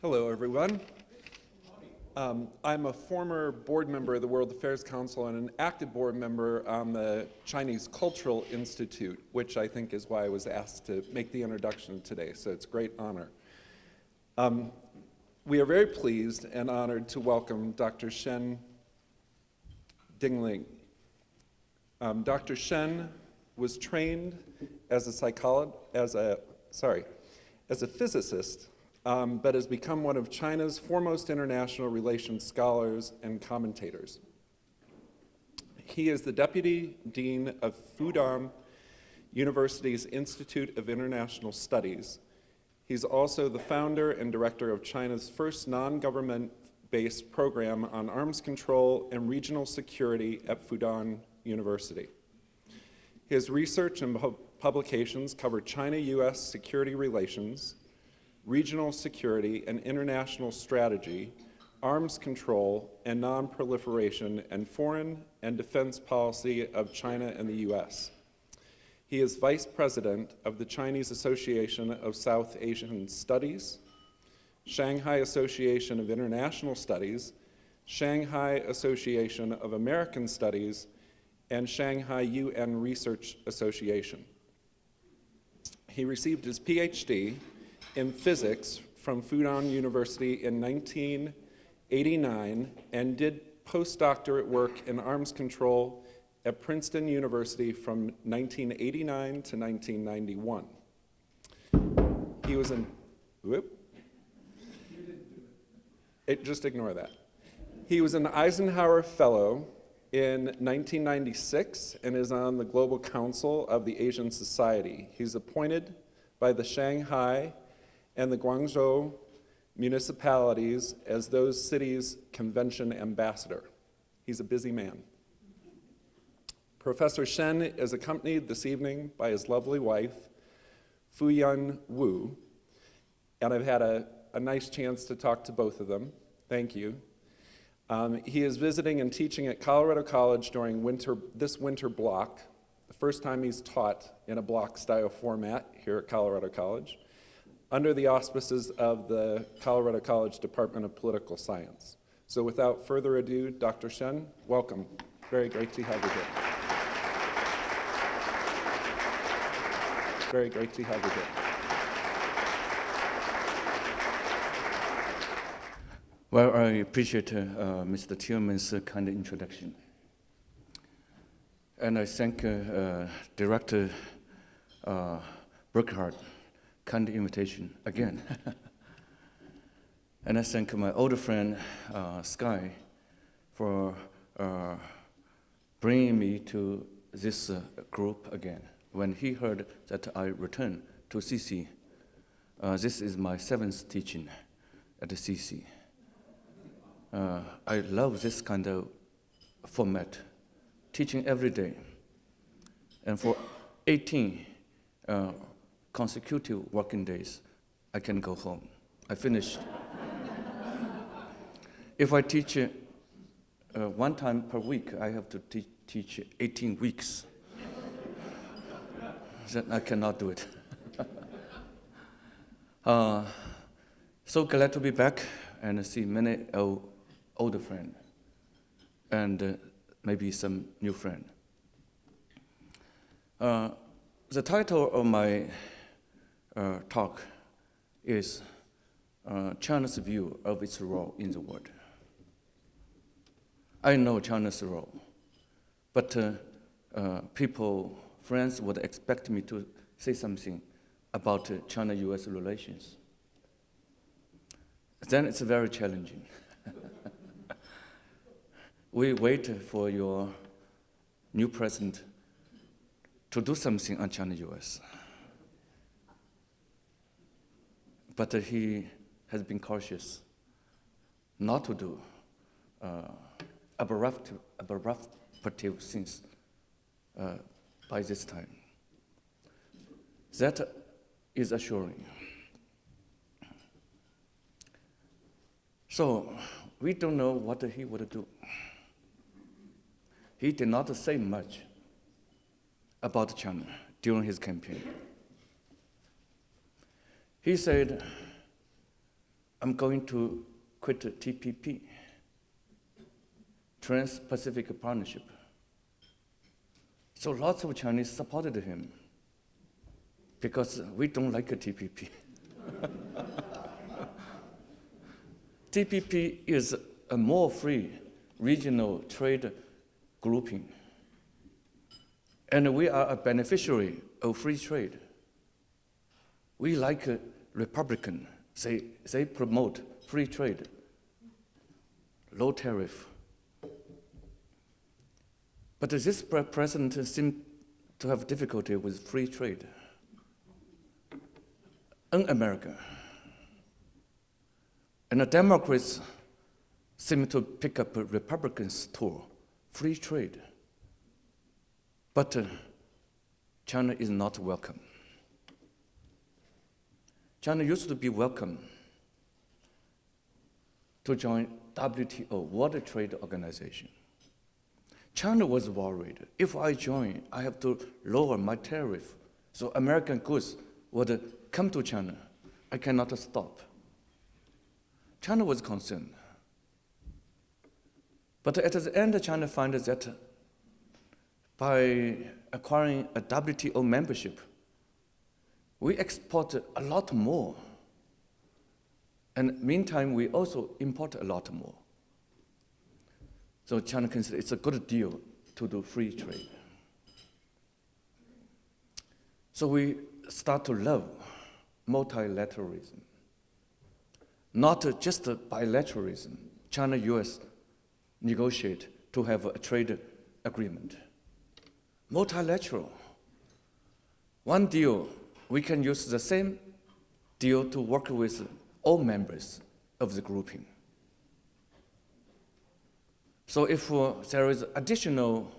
Hello, everyone. I'm a former board member of the World Affairs Council and an active board member on the Chinese Cultural Institute, which I think is why I was asked to make the introduction today, so it's a great honor. We are very pleased and honored to welcome Dr. Shen Dingli. Dr. Shen was trained as a physicist, but has become one of China's foremost international relations scholars and commentators. He is the Deputy Dean of Fudan University's Institute of International Studies. He's also the founder and director of China's first non-government-based program on arms control and regional security at Fudan University. His research and publications cover China-US security relations, regional security and international strategy, arms control and nonproliferation, and foreign and defense policy of China and the US. He is Vice President of the Chinese Association of South Asian Studies, Shanghai Association of International Studies, Shanghai Association of American Studies, and Shanghai UN Research Association. He received his PhD in physics from Fudan University in 1989 and did postdoctorate work in arms control at Princeton University from 1989 to 1991. He was just ignore that. He was an Eisenhower Fellow in 1996 and is on the Global Council of the Asian Society. He's appointed by the Shanghai and the Guangzhou municipalities as those cities' convention ambassador. He's a busy man. Professor Shen is accompanied this evening by his lovely wife, Fuyan Wu, and I've had a nice chance to talk to both of them. Thank you. He is visiting and teaching at Colorado College during this winter block, the first time he's taught in a block-style format here at Colorado College, under the auspices of the Colorado College Department of Political Science. So without further ado, Dr. Shen, welcome. Very great to have you here. Very great to have you here. Well, I appreciate Mr. Tillman's kind introduction. And I thank Director Burkhardt kind invitation again. And I thank my older friend, Sky, for bringing me to this group again. When he heard that I returned to CC, this is my 7th teaching at the CC. I love this kind of format, teaching every day. And for 18 consecutive working days, I can go home. I finished. If I teach one time per week, I have to teach 18 weeks. Then I cannot do it. So glad to be back and see many older friends and maybe some new friends. The title of my talk is China's view of its role in the world. I know China's role, but friends would expect me to say something about China-US relations. Then it's very challenging. We wait for your new president to do something on China-US. But he has been cautious not to do aberrative things by this time. That is assuring. So we don't know what he would do. He did not say much about China during his campaign. He said, I'm going to quit the TPP, Trans-Pacific Partnership. So lots of Chinese supported him because we don't like a TPP. TPP is a more free regional trade grouping. And we are a beneficiary of free trade. We like a Republican. They promote free trade, low tariff. But this president seems to have difficulty with free trade. In America, and the Democrats seem to pick up Republicans' tour, free trade. But China is not welcome. China used to be welcome to join WTO, World Trade Organization. China was worried, if I join, I have to lower my tariff, so American goods would come to China. I cannot stop. China was concerned. But at the end, China found that by acquiring a WTO membership, we export a lot more. And meantime, we also import a lot more. So China considers it's a good deal to do free trade. So we start to love multilateralism. Not just bilateralism. China-US negotiate to have a trade agreement. Multilateral. One deal, we can use the same deal to work with all members of the grouping. So if there is additional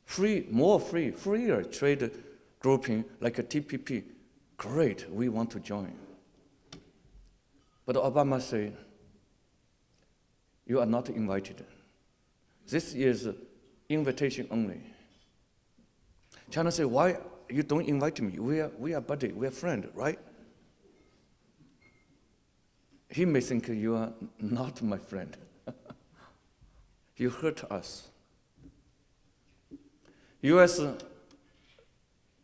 freer trade grouping like a TPP, great, we want to join. But Obama said, you are not invited. This is invitation only. China said, why you don't invite me? We are buddy, we are friend, right? He may think you are not my friend. You hurt us. U.S.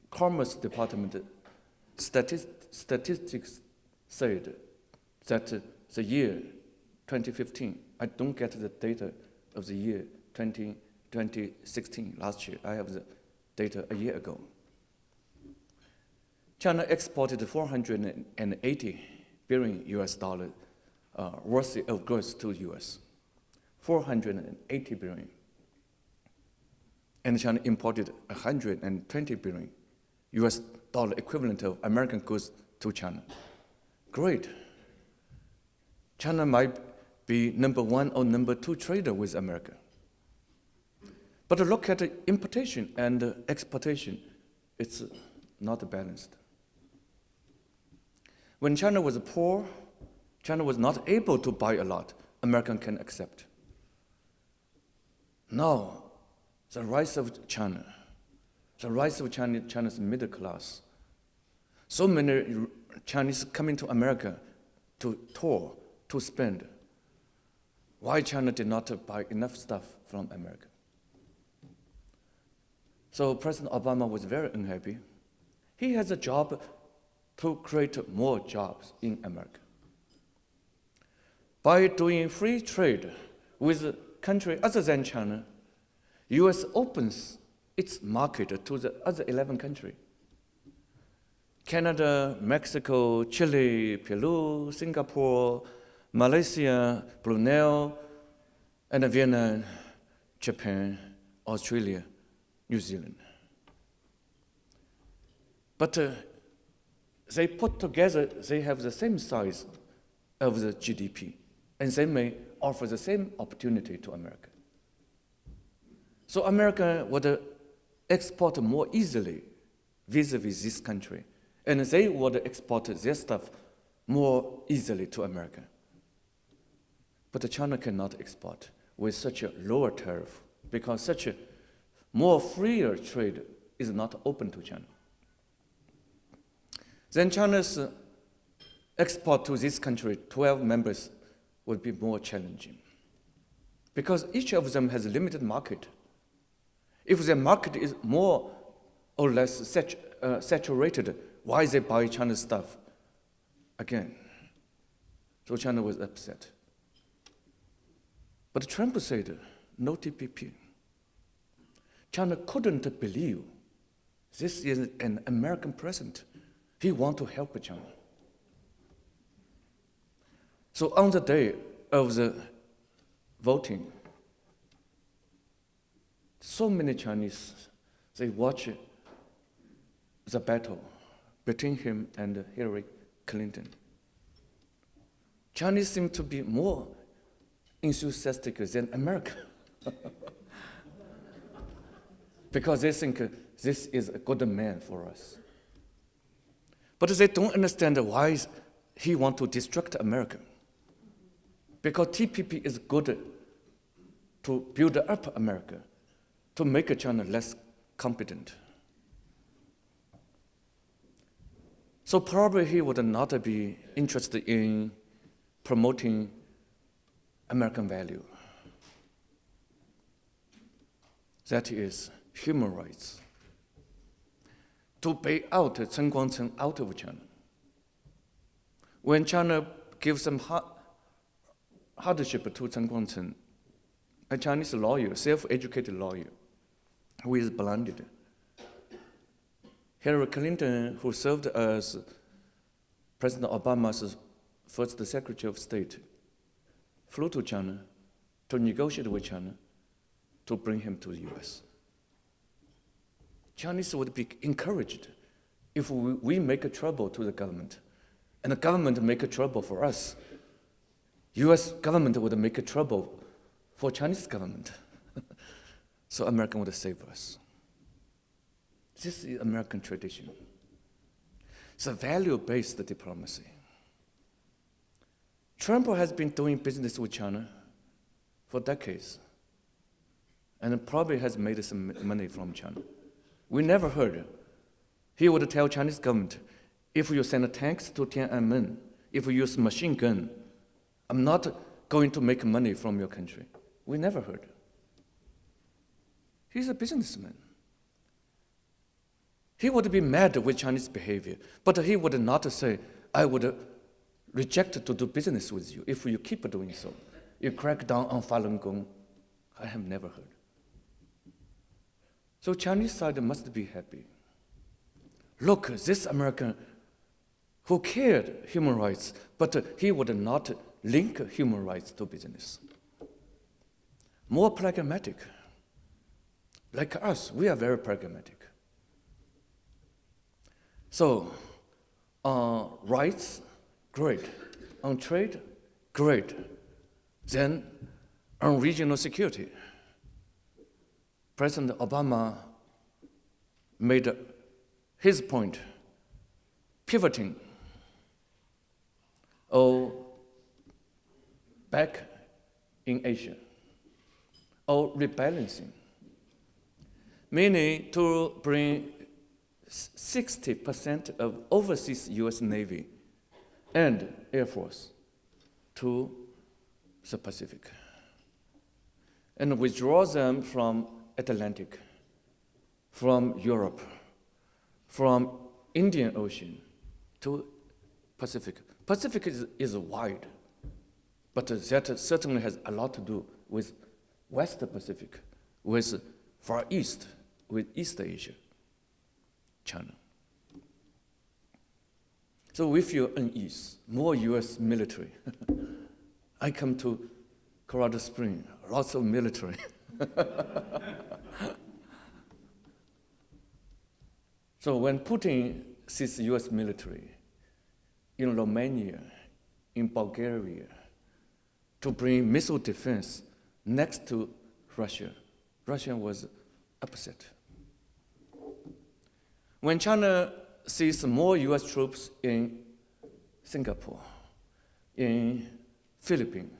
Commerce Department statistics said that the year 2015, I don't get the data of the year 2016, last year. I have the data a year ago. China exported 480 billion US dollar worth of goods to US. 480 billion. And China imported 120 billion US dollar equivalent of American goods to China. Great. China might be number one or number two trader with America. But look at the importation and exportation, it's not balanced. When China was poor, China was not able to buy a lot, American can accept. Now, the rise of China, China's middle class, so many Chinese coming to America to tour, to spend. Why China did not buy enough stuff from America? So President Obama was very unhappy. He has a job to create more jobs in America. By doing free trade with countries other than China, U.S. opens its market to the other 11 countries. Canada, Mexico, Chile, Peru, Singapore, Malaysia, Brunei, and Vietnam, Japan, Australia, New Zealand. But they put together, they have the same size of the GDP, and they may offer the same opportunity to America. So America would export more easily vis-a-vis this country, and they would export their stuff more easily to America. But China cannot export with such a lower tariff because such a more freer trade is not open to China. Then China's export to this country, 12 members, would be more challenging. Because each of them has a limited market. If their market is more or less saturated, why they buy China's stuff? Again, so China was upset. But Trump said, no TPP. China couldn't believe this is an American president. He wants to help China. So on the day of the voting, so many Chinese, they watch the battle between him and Hillary Clinton. Chinese seem to be more enthusiastic than America because they think this is a good man for us. But they don't understand why he wants to destruct America. Because TPP is good to build up America, to make China less competent. So probably he would not be interested in promoting American value. That is human rights. To pay out Chen Guangcheng out of China. When China gives some hardship to Chen Guangcheng, a Chinese lawyer, self-educated lawyer, who is blinded. Hillary Clinton, who served as President Obama's first Secretary of State, flew to China to negotiate with China to bring him to the US. Chinese would be encouraged if we make a trouble to the government, and the government make a trouble for us. US government would make a trouble for Chinese government. So American would save us. This is American tradition. It's a value-based diplomacy. Trump has been doing business with China for decades, and probably has made some money from China. We never heard he would tell Chinese government, if you send tanks to Tiananmen, if you use machine gun, I'm not going to make money from your country. We never heard. He's a businessman. He would be mad with Chinese behavior, but he would not say, I would reject to do business with you if you keep doing so. You crack down on Falun Gong. I have never heard. So Chinese side must be happy. Look, this American who cared human rights, but he would not link human rights to business. More pragmatic. Like us, we are very pragmatic. So, on rights, great. On trade, great. Then, on regional security, President Obama made his point, pivoting, back in Asia, or rebalancing, meaning to bring 60% of overseas US Navy and Air Force to the Pacific and withdraw them from Atlantic, from Europe, from Indian Ocean to Pacific. Pacific is wide, but that certainly has a lot to do with West Pacific, with Far East, with East Asia, China. So we feel unease, more US military. I come to Colorado Springs, lots of military. So when Putin sees US military in Romania, in Bulgaria, to bring missile defense next to Russia, Russia was upset. When China sees more US troops in Singapore, in Philippines,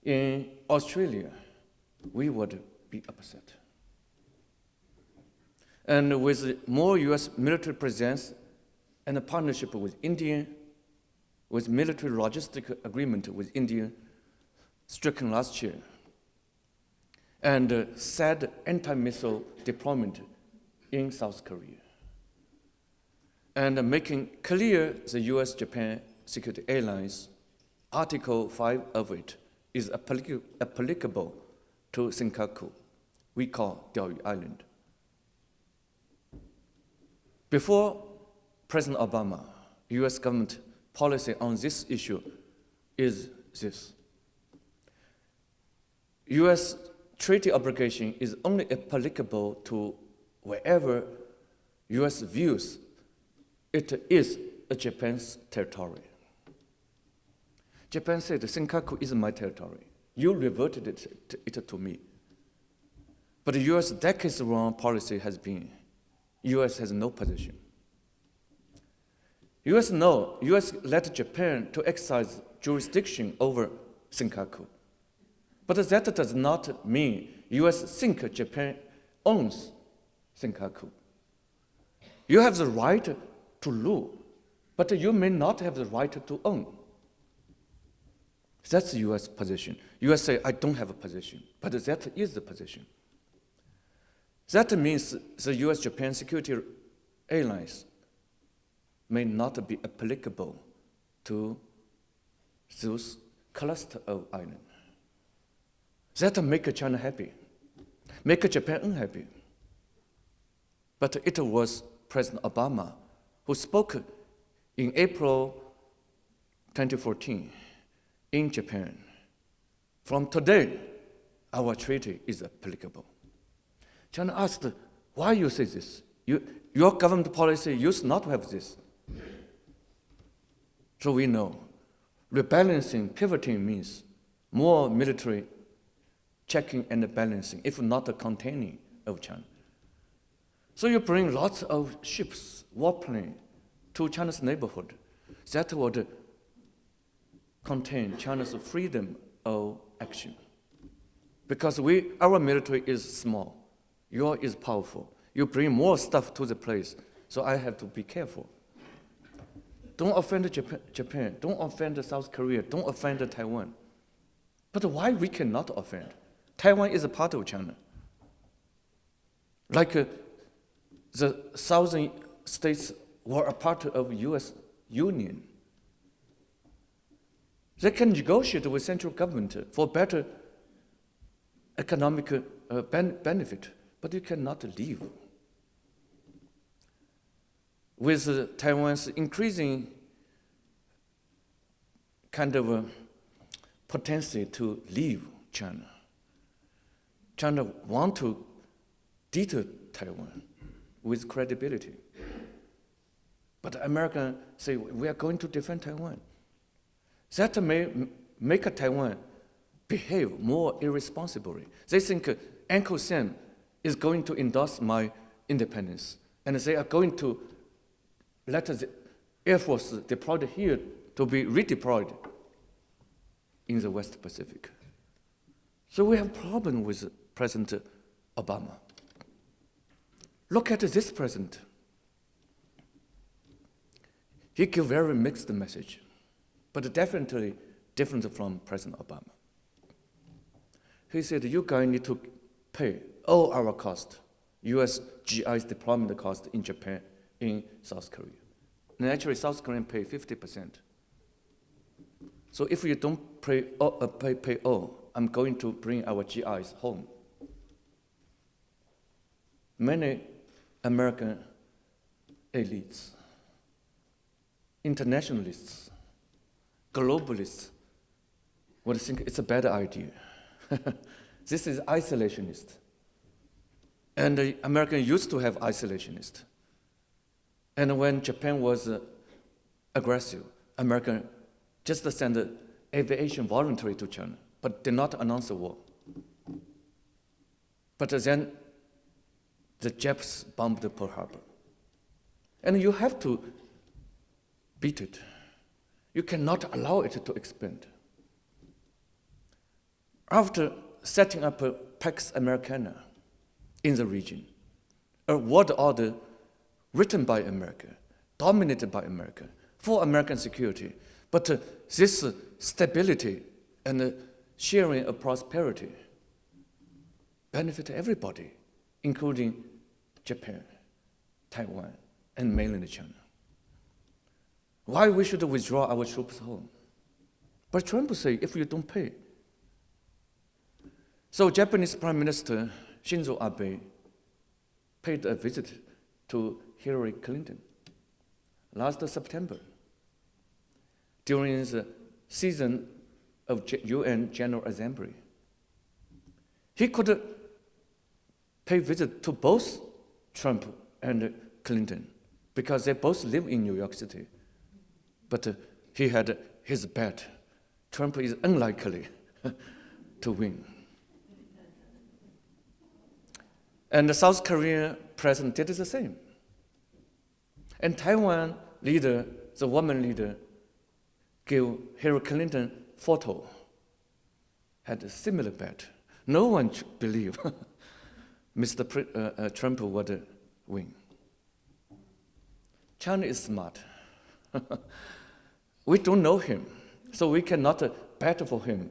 in Australia, we would be upset. And with more US military presence and a partnership with India, with military logistic agreement with India stricken last year, and said anti-missile deployment in South Korea, and making clear the US-Japan Security Alliance, Article 5 of it is applicable to Senkaku, we call Diaoyu Island. Before President Obama, US government policy on this issue is this. US treaty obligation is only applicable to wherever US views it is a Japan's territory. Japan said, Senkaku is my territory. You reverted it to me. But the US decades-long policy has been, US has no position. US let Japan to exercise jurisdiction over Senkaku. But that does not mean US think Japan owns Senkaku. You have the right to rule, but you may not have the right to own. That's the US position. US say, I don't have a position, but that is the position. That means the US-Japan Security Alliance may not be applicable to those cluster of islands. That make China happy, make Japan unhappy. But it was President Obama who spoke in April 2014 in Japan. From today, our treaty is applicable. China asked, why you say this? Your government policy used not to have this. So we know, rebalancing, pivoting means more military checking and balancing, if not the containing of China. So you bring lots of ships, warplanes, to China's neighborhood. That would contain China's freedom of action. Because our military is small, yours is powerful. You bring more stuff to the place, so I have to be careful. Don't offend Japan, don't offend South Korea, don't offend Taiwan. But why we cannot offend? Taiwan is a part of China. Like the southern states were a part of US Union. They can negotiate with central government for better economic benefit, but you cannot leave. With Taiwan's increasing kind of potential to leave China, China want to deter Taiwan with credibility. But Americans say, we are going to defend Taiwan. That may make Taiwan behave more irresponsibly. They think Uncle Sam is going to endorse my independence, and they are going to let the Air Force deployed here to be redeployed in the West Pacific. So we have a problem with President Obama. Look at this president. He gave very mixed message, but definitely different from President Obama. He said, you guys need to pay all our cost, US GI's deployment cost in Japan, in South Korea. And actually, South Koreans pay 50%. So if you don't pay all, I'm going to bring our GIs home. Many American elites, internationalists, globalists would think it's a bad idea. This is isolationist. And the Americans used to have isolationists. And when Japan was aggressive, America just sent aviation voluntary to China, but did not announce a war. But then the Japs bombed Pearl Harbor. And you have to beat it. You cannot allow it to expand. After setting up a Pax Americana in the region, a world order written by America, dominated by America, for American security, But this stability and sharing of prosperity benefit everybody, including Japan, Taiwan, and mainland China. Why we should withdraw our troops home? But Trump say, if you don't pay. So Japanese Prime Minister Shinzo Abe paid a visit to Hillary Clinton last September during the season of UN General Assembly. He could pay visit to both Trump and Clinton because they both live in New York City. But he had his bet. Trump is unlikely to win. And the South Korean president did the same. And Taiwan leader, the woman leader, gave Hillary Clinton photo, had a similar bet. No one believed Mr. Trump would win. China is smart. We don't know him, so we cannot bet for him.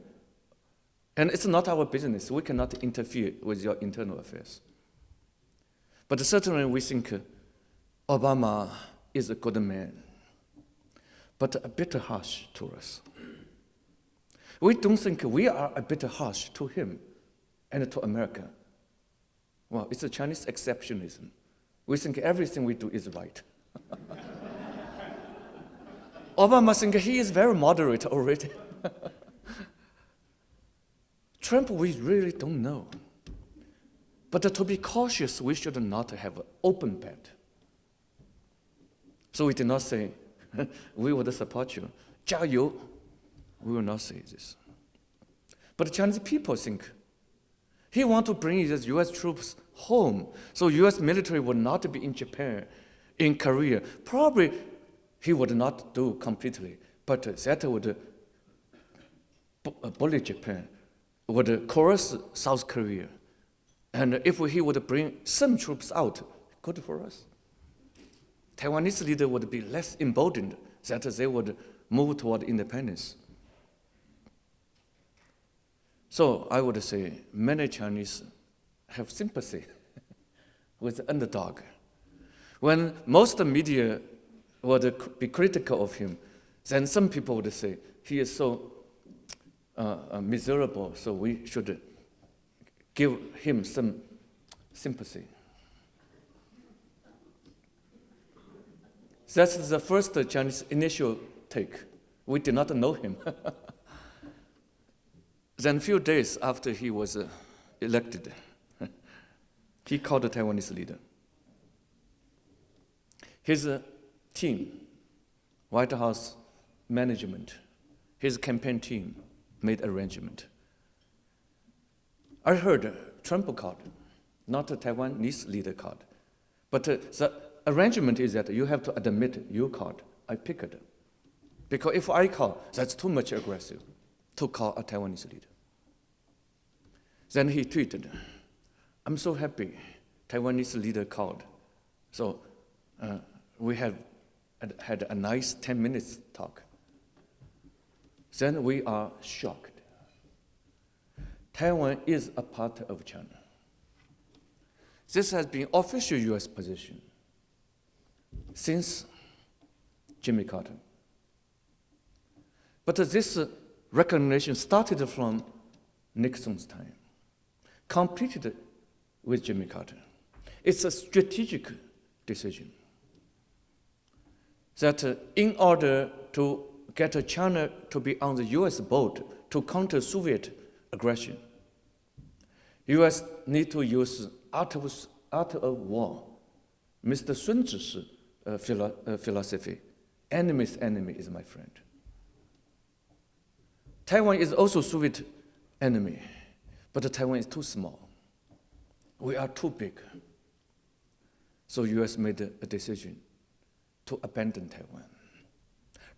And it's not our business. We cannot interfere with your internal affairs. But certainly we think Obama is a good man, but a bit harsh to us. We don't think we are a bit harsh to him and to America. Well, it's a Chinese exceptionalism. We think everything we do is right. Obama thinks he is very moderate already. Trump, we really don't know. But to be cautious, we should not have an open bet. So we did not say, we would support you. 加油. We will not say this. But the Chinese people think he wants to bring the U.S. troops home, so U.S. military would not be in Japan, in Korea. Probably he would not do completely, but that would bully Japan, would coerce South Korea. And if he would bring some troops out, good for us. Taiwanese leader would be less emboldened that they would move toward independence. So I would say many Chinese have sympathy with the underdog. When most media would be critical of him, then some people would say, he is so miserable, so we should give him some sympathy. That's the first Chinese initial take. We did not know him. Then a few days after he was elected, he called the Taiwanese leader. His team, White House management, his campaign team made arrangement. I heard Trump called, not the Taiwanese leader called. But the arrangement is that you have to admit you called. I picked. Because if I call, that's too much aggressive to call a Taiwanese leader. Then he tweeted, I'm so happy Taiwanese leader called. So we have had a nice 10 minutes talk. Then we are shocked. Taiwan is a part of China. This has been official U.S. position since Jimmy Carter. But this recognition started from Nixon's time, completed with Jimmy Carter. It's a strategic decision that in order to get China to be on the U.S. boat to counter Soviet aggression, U.S. need to use art of war, Mr. Sun Tzu's philosophy. Enemy's enemy is my friend. Taiwan is also Soviet enemy, but Taiwan is too small. We are too big. So U.S. made a decision to abandon Taiwan,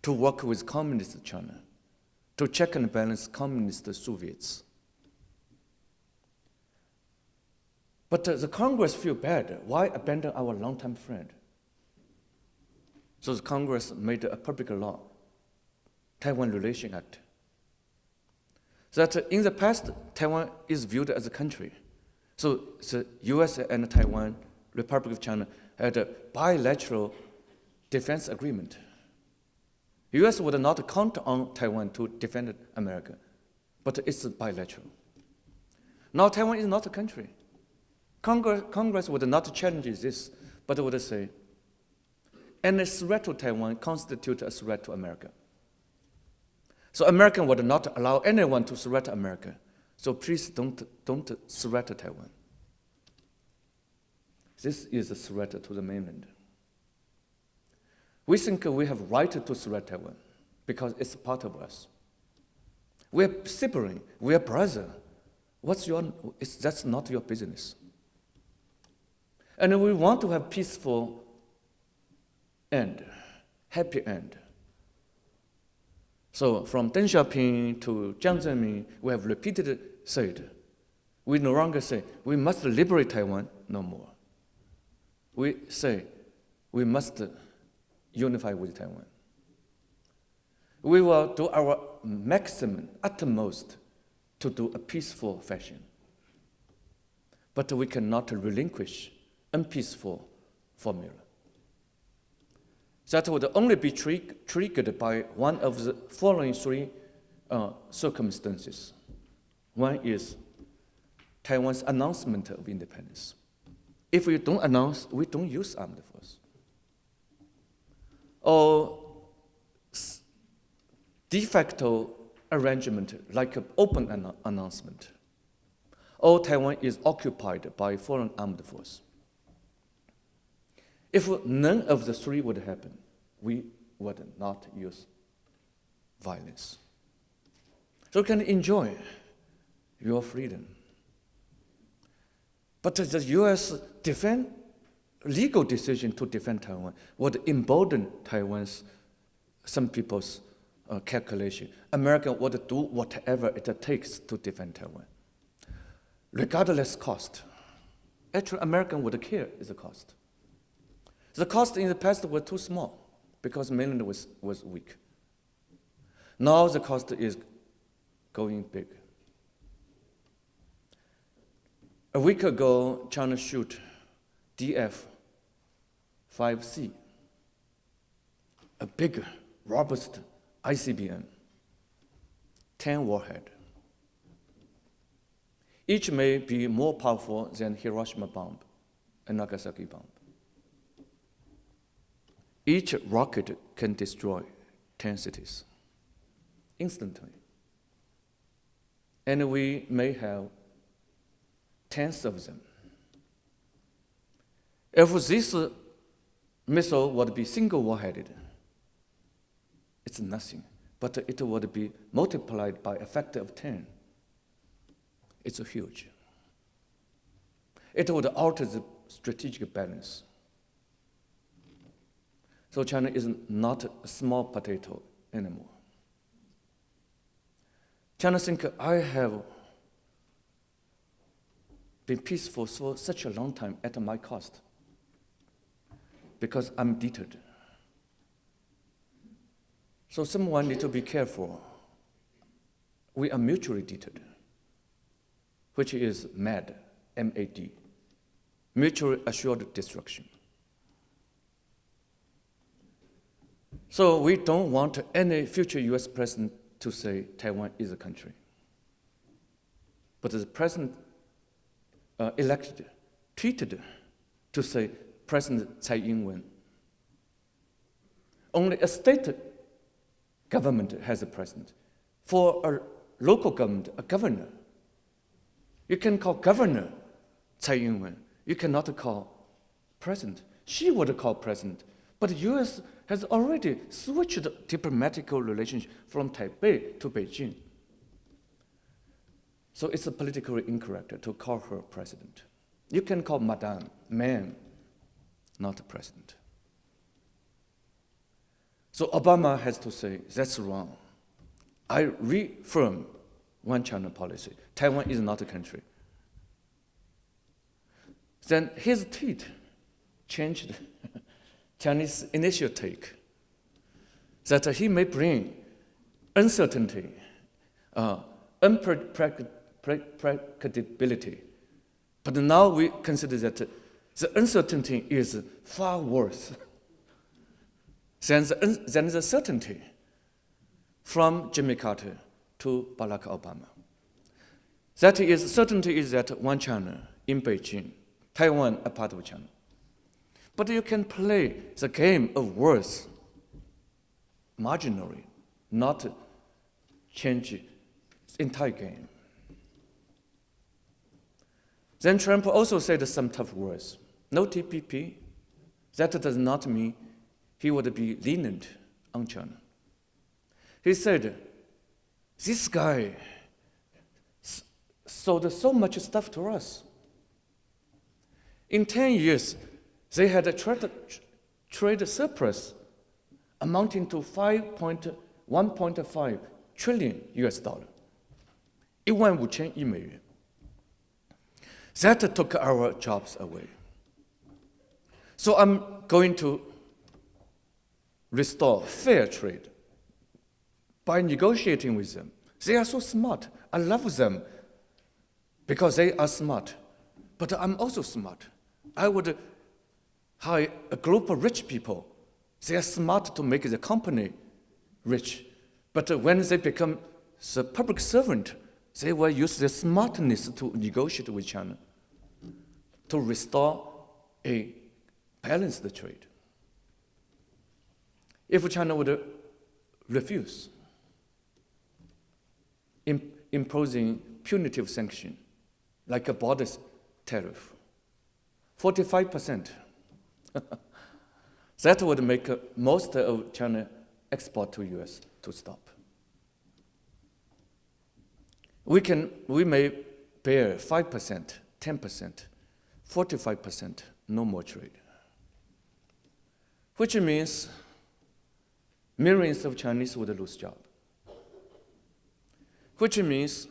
to work with communist China, to check and balance communist Soviets. But the Congress feel bad. Why abandon our longtime friend? So the Congress made a public law Taiwan Relations Act. That in the past, Taiwan is viewed as a country. So the US and Taiwan, Republic of China, had a bilateral defense agreement. US would not count on Taiwan to defend America, but it's bilateral. Now Taiwan is not a country. Congress would not challenge this, but would say, any threat to Taiwan constitutes a threat to America. So America would not allow anyone to threat America. So please don't threat Taiwan. This is a threat to the mainland. We think we have right to threat Taiwan because it's part of us. We're sibling, we're brother. That's not your business. And we want to have peaceful end, happy end. So from Deng Xiaoping to Jiang Zemin, we have repeatedly said, we no longer say, we must liberate Taiwan, no more. We say, we must unify with Taiwan. We will do our maximum, utmost, to do a peaceful fashion. But we cannot relinquish unpeaceful formula. That would only be triggered by one of the following three circumstances. One is Taiwan's announcement of independence. If we don't announce, we don't use armed force. Or de facto arrangement like an open announcement. Or Taiwan is occupied by foreign armed force. If none of the three would happen, we would not use violence. So you can enjoy your freedom. But the U.S. legal decision to defend Taiwan would embolden some people's calculation. America would do whatever it takes to defend Taiwan, regardless cost. Actually, American would care is the cost. The cost in the past were too small because mainland was weak. Now the cost is going big. A week ago, China shot DF-5C, a big, robust ICBM, 10 warhead. Each may be more powerful than Hiroshima bomb and Nagasaki bomb. Each rocket can destroy 10 cities instantly. And we may have tens of them. If this missile would be single warheaded, it's nothing, but it would be multiplied by a factor of 10. It's huge. It would alter the strategic balance. So China is not a small potato anymore. China thinks, I have been peaceful for such a long time at my cost because I'm deterred. So someone needs to be careful. We are mutually deterred, which is MAD, M-A-D, mutually assured destruction. So we don't want any future US president to say Taiwan is a country. But the president elected, tweeted to say President Tsai Ing-wen. Only a state government has a president. For a local government, a governor. You can call governor Tsai Ing-wen. You cannot call president. She would call president. But the US has already switched diplomatic relations from Taipei to Beijing. So it's politically incorrect to call her president. You can call madame, ma'am, not president. So Obama has to say, that's wrong. I reaffirm one China policy. Taiwan is not a country. Then his tweet changed Chinese initial take that he may bring uncertainty, unpredictability. But now we consider that the uncertainty is far worse than the certainty from Jimmy Carter to Barack Obama. That is, certainty is that one China in Beijing, Taiwan a part of China. But you can play the game of words marginally, not change the entire game. Then Trump also said some tough words. No TPP. That does not mean he would be lenient on China. He said, this guy sold so much stuff to us. In 10 years, they had a trade surplus amounting to 1.5 trillion US dollar. 15000亿美元. That took our jobs away. So I'm going to restore fair trade by negotiating with them. They are so smart. I love them because they are smart. But I'm also smart. I would hire a group of rich people. They are smart to make the company rich. But when they become the public servant, they will use their smartness to negotiate with China to restore a balanced trade. If China would refuse imposing punitive sanction, like a border tariff, 45%, that would make most of China export to US to stop. We may bear 5%, 10%, 45%, no more trade. Which means millions of Chinese would lose jobs. Which means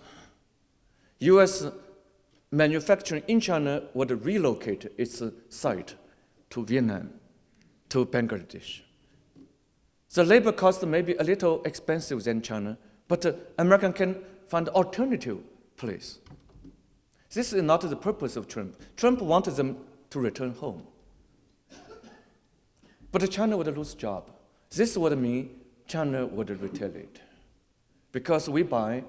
US manufacturing in China would relocate its site to Vietnam, to Bangladesh. The labor cost may be a little expensive than China, but American can find alternative place. This is not the purpose of Trump. Trump wanted them to return home. But China would lose job. This would mean China would retaliate. Because we buy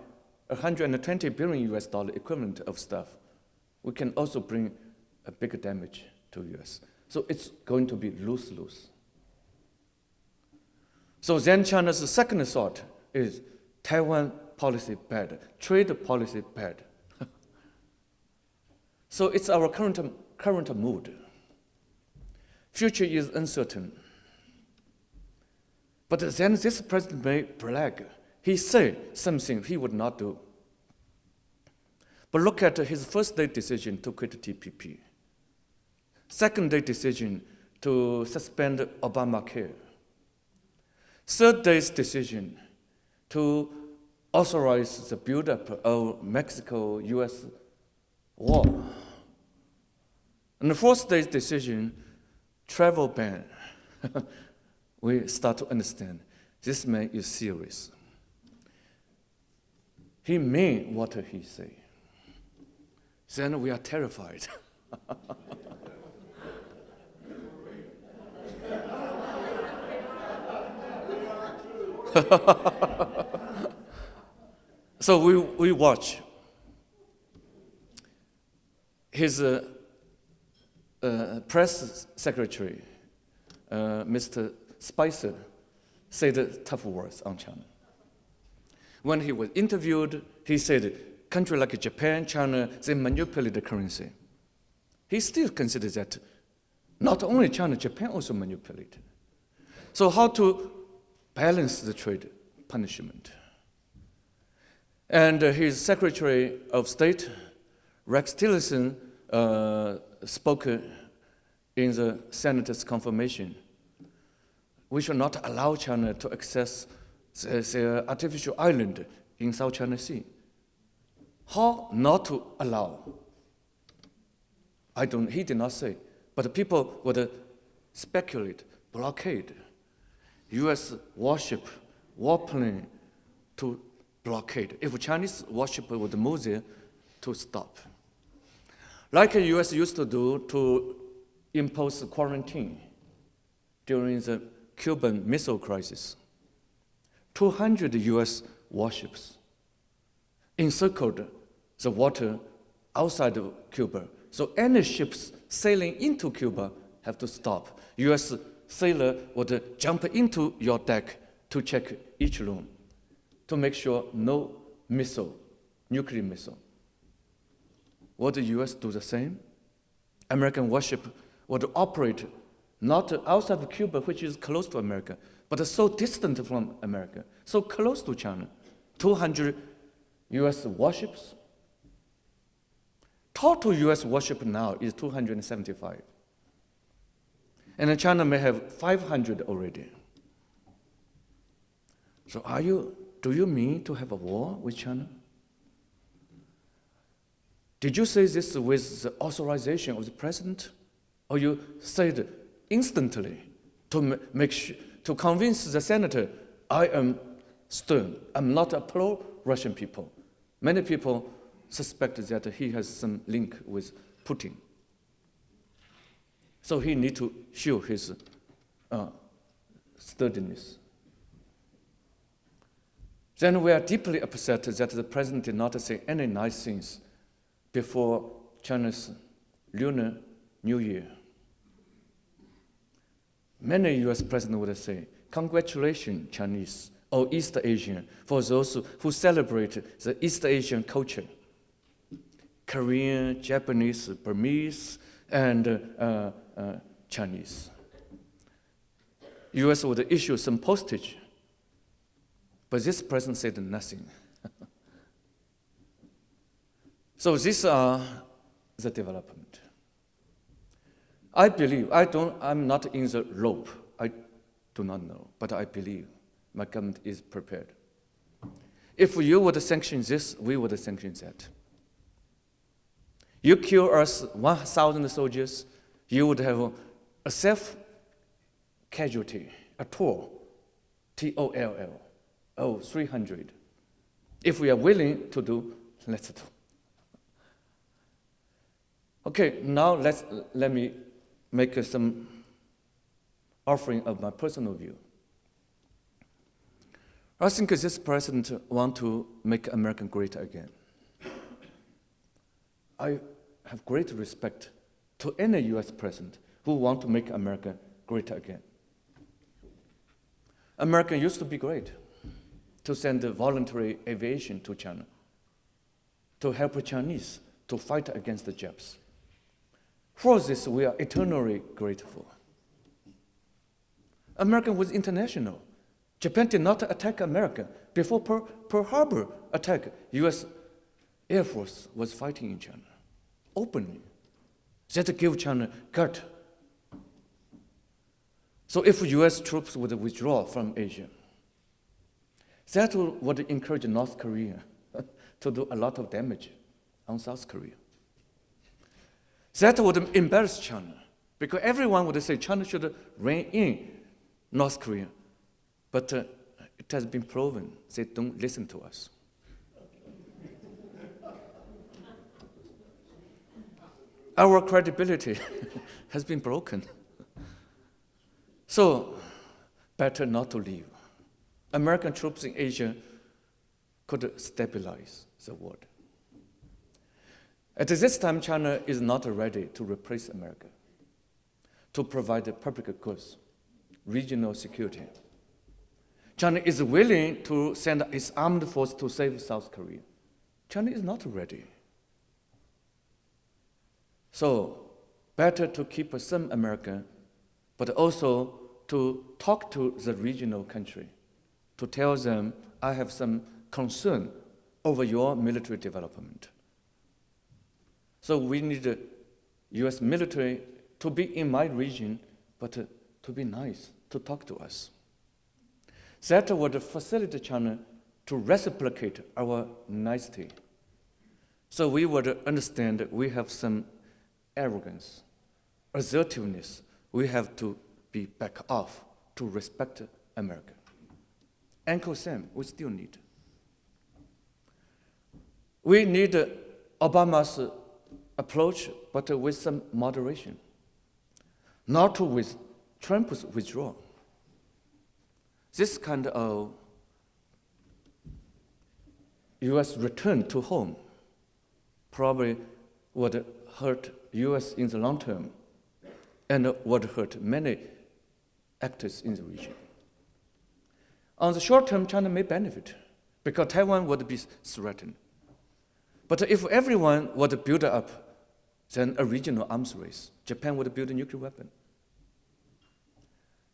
120 billion US dollar equivalent of stuff, we can also bring a big damage to US. So it's going to be lose-lose. So then China's second thought is Taiwan policy bad, trade policy bad. So it's our current mood. Future is uncertain. But then this president may brag. He said something he would not do. But look at his first day decision to quit TPP. Second day decision to suspend Obamacare. Third day's decision to authorize the buildup of Mexico-US war. And the fourth day's decision, travel ban. We start to understand this man is serious. He meant what he say. Then we are terrified. So we watch. His press secretary, Mr. Spicer, said tough words on China. When he was interviewed, he said, countries like Japan, China, they manipulate the currency. He still considers that not only China, Japan also manipulate. So how to balance the trade punishment? And his Secretary of State, Rex Tillerson, spoke in the Senate's confirmation. We should not allow China to access the artificial island in South China Sea. How not to allow? He did not say, but people would speculate, blockade, US warship, warplane, to blockade. If Chinese worship would move there, to stop. Like the US used to do to impose quarantine during the Cuban Missile Crisis. 200 US warships encircled the water outside of Cuba. So any ships sailing into Cuba have to stop. US sailor would jump into your deck to check each room to make sure no missile, nuclear missile. Would the US do the same? American warship would operate not outside of Cuba, which is close to America, but so distant from America, so close to China. 200 US warships. Total US warship now is 275. And China may have 500 already. So do you mean to have a war with China? Did you say this with the authorization of the president? Or you said instantly to convince the senator, I am stern, I'm not a pro-Russian people. Many people suspect that he has some link with Putin. So he needs to show his sturdiness. Then we are deeply upset that the president did not say any nice things before China's Lunar New Year. Many US presidents would say, congratulations, Chinese or East Asian, for those who celebrate the East Asian culture. Korean, Japanese, Burmese, and Chinese. US would issue some postage, but this president said nothing. So these are the development. I believe, I'm not in the rope, I do not know, but I believe my government is prepared. If you would sanction this, we would sanction that. You kill us 1,000 soldiers, you would have a self-casualty, a toll, T-O-L-L, 300. If we are willing to do, let's do. Okay, now let me make some offering of my personal view. I think this president wants to make America great again. I have great respect to any US president who wants to make America great again. America used to be great, to send voluntary aviation to China, to help the Chinese to fight against the Japs. For this, we are eternally grateful. America was international. Japan did not attack America. Before Pearl Harbor attack, US Air Force was fighting in China, openly. That gave China gut. So if US troops would withdraw from Asia, that would encourage North Korea to do a lot of damage on South Korea. That would embarrass China, because everyone would say China should rein in North Korea. But it has been proven they don't listen to us. Our credibility has been broken. So, better not to leave. American troops in Asia could stabilize the world. At this time, China is not ready to replace America, to provide public goods, regional security. China is willing to send its armed force to save South Korea. China is not ready. So, better to keep some America, but also to talk to the regional country, to tell them, I have some concern over your military development. So we need the US military to be in my region, but to be nice, to talk to us. That would facilitate China to reciprocate our nicety. So we would understand that we have some arrogance, assertiveness. We have to be back off to respect America. Uncle Sam, we still need. We need Obama's approach, but with some moderation, not with Trump's withdrawal. This kind of U.S. return to home probably would hurt U.S. in the long term and would hurt many actors in the region. On the short term, China may benefit because Taiwan would be threatened. But if everyone would build up then a regional arms race, Japan would build a nuclear weapon.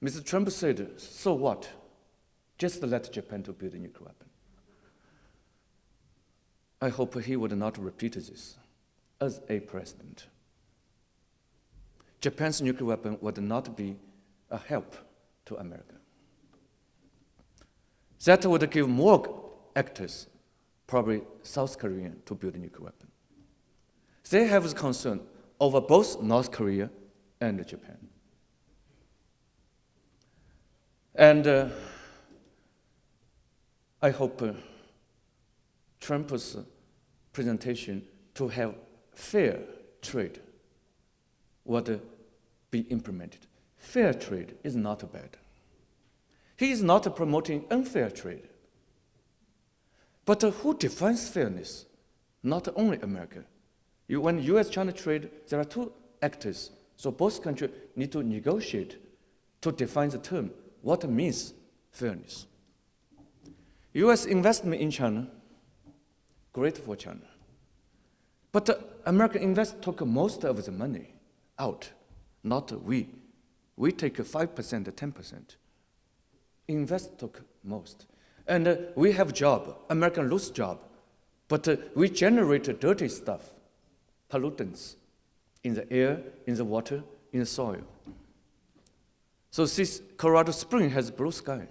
Mr. Trump said, so what? Just let Japan to build a nuclear weapon. I hope he would not repeat this as a president. Japan's nuclear weapon would not be a help to America. That would give more actors, probably South Korea, to build a nuclear weapon. They have a concern over both North Korea and Japan. And I hope Trump's presentation to have fair trade would be implemented. Fair trade is not bad. He is not promoting unfair trade. But who defines fairness? Not only America. When U.S.-China trade, there are two actors. So both countries need to negotiate to define the term. What means fairness? U.S. investment in China, great for China. But American investors took most of the money out, not we. We take 5%, 10%. Investors took most. And we have job, American lose job. But we generate dirty stuff, pollutants, in the air, in the water, in the soil. So this Colorado Spring has blue sky.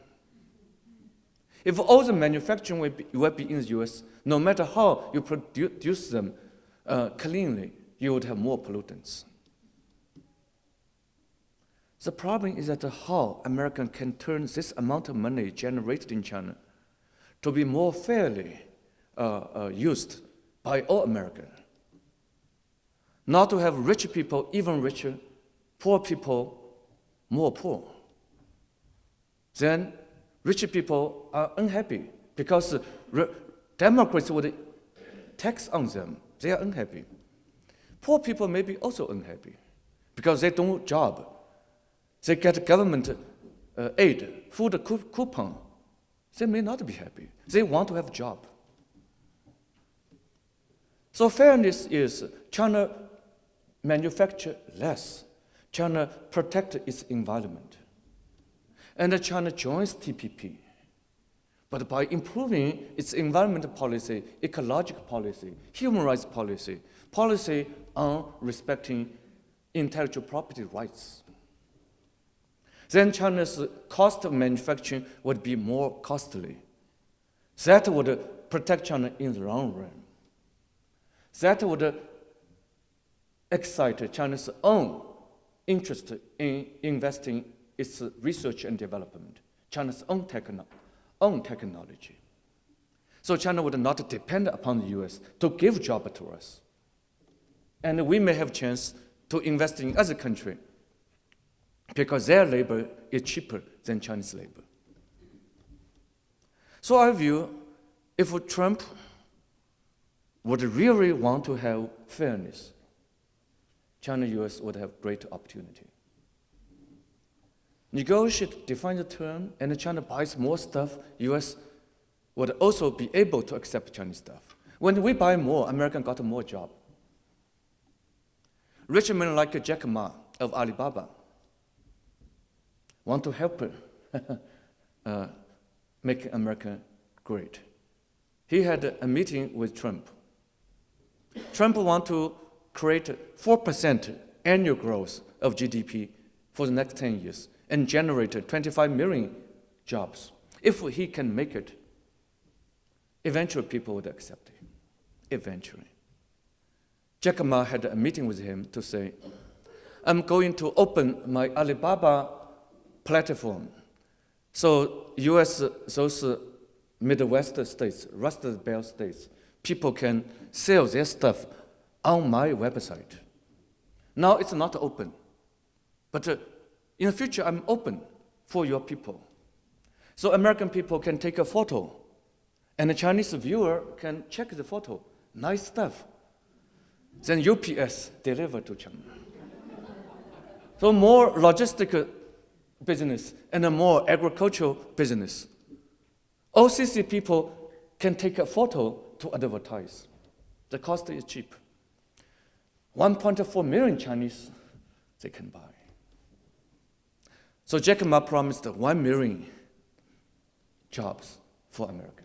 If all the manufacturing will be in the US, no matter how you produce them cleanly, you would have more pollutants. The problem is that how American can turn this amount of money generated in China to be more fairly used by all Americans. Not to have rich people even richer, poor people more poor. Then rich people are unhappy because Democrats would tax on them. They are unhappy. Poor people may be also unhappy because they don't have a job. They get government aid, food coupon. They may not be happy. They want to have a job. So fairness is China manufacture less. China protect its environment. And China joins TPP. But by improving its environmental policy, ecological policy, human rights policy, policy on respecting intellectual property rights, then China's cost of manufacturing would be more costly. That would protect China in the long run. That would excite China's own interest in investing its research and development, China's own technology. So China would not depend upon the US to give job to us. And we may have chance to invest in other countries because their labor is cheaper than Chinese labor. So I view, if Trump would really want to have fairness, China-US would have great opportunity. Negotiate, define the term, and China buys more stuff, US would also be able to accept Chinese stuff. When we buy more, American got more job. Rich men like Jack Ma of Alibaba want to help make America great. He had a meeting with Trump. Trump wants to create 4% annual growth of GDP for the next 10 years and generate 25 million jobs. If he can make it, eventually people would accept it. Eventually. Jack Ma had a meeting with him to say, I'm going to open my Alibaba platform. So US, those Midwest states, Rust Belt states, people can sell their stuff on my website. Now it's not open, but in the future I'm open for your people. So American people can take a photo, and a Chinese viewer can check the photo. Nice stuff. Then UPS deliver to China. So more logistic business and a more agricultural business. OCC people can take a photo to advertise. The cost is cheap. 1.4 million Chinese they can buy. So Jack Ma promised 1 million jobs for America.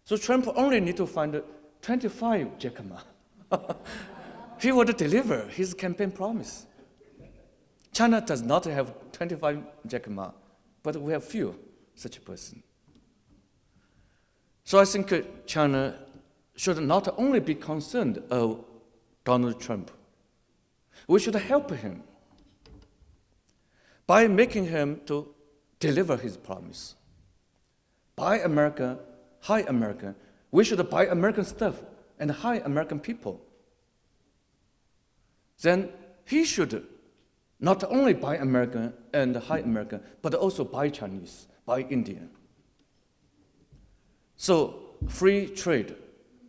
So Trump only need to find 25 Jack Ma. He would deliver his campaign promise. China does not have 25 Jack Ma, but we have few such a person. So I think China should not only be concerned of Donald Trump. We should help him by making him to deliver his promise. Buy America, hire America. We should buy American stuff and hire American people. Then he should not only buy American and hire American, but also buy Chinese, buy Indian. So free trade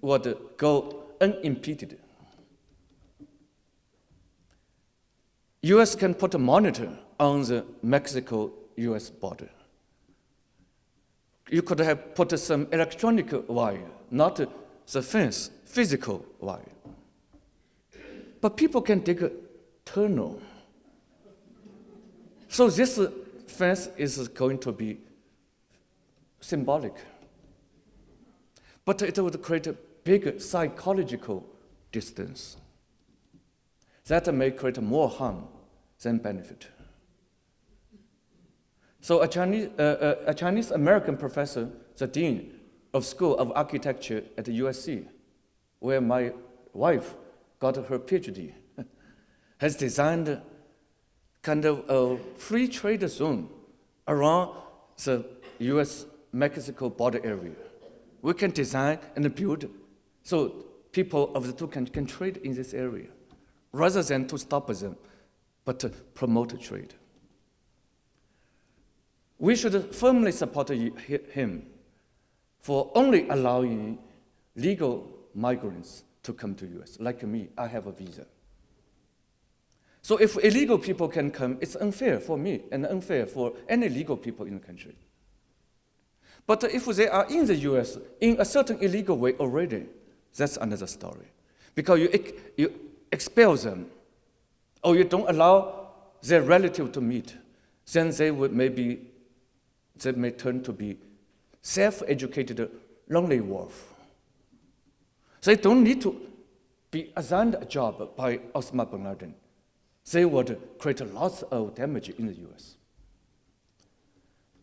would go unimpeded. US can put a monitor on the Mexico-US border. You could have put some electronic wire, not the fence, physical wire. But people can dig a tunnel. So this fence is going to be symbolic. But it would create a big psychological distance. That may create more harm than benefit. So a Chinese American professor, the dean of School of Architecture at the USC, where my wife got her PhD, has designed kind of a free trade zone around the US-Mexico border area. We can design and build so people of the two countries can trade in this area, rather than to stop them, but to promote trade. We should firmly support him for only allowing legal migrants to come to US. Like me, I have a visa. So if illegal people can come, it's unfair for me and unfair for any legal people in the country. But if they are in the US in a certain illegal way already, that's another story. Because you expel them, or you don't allow their relative to meet, then they may turn to be self-educated lonely wolf. They don't need to be assigned a job by Osama bin Laden. They would create lots of damage in the US.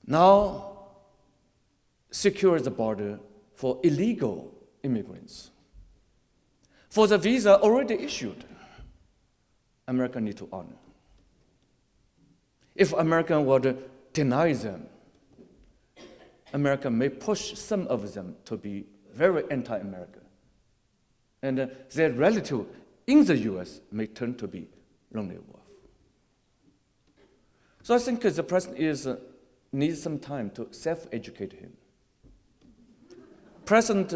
Now, secure the border for illegal immigrants. For the visa already issued, America need to honor. If America would deny them, America may push some of them to be very anti-American. And their relative in the US may turn to be lonely wolf. So I think the president needs some time to self-educate him. President,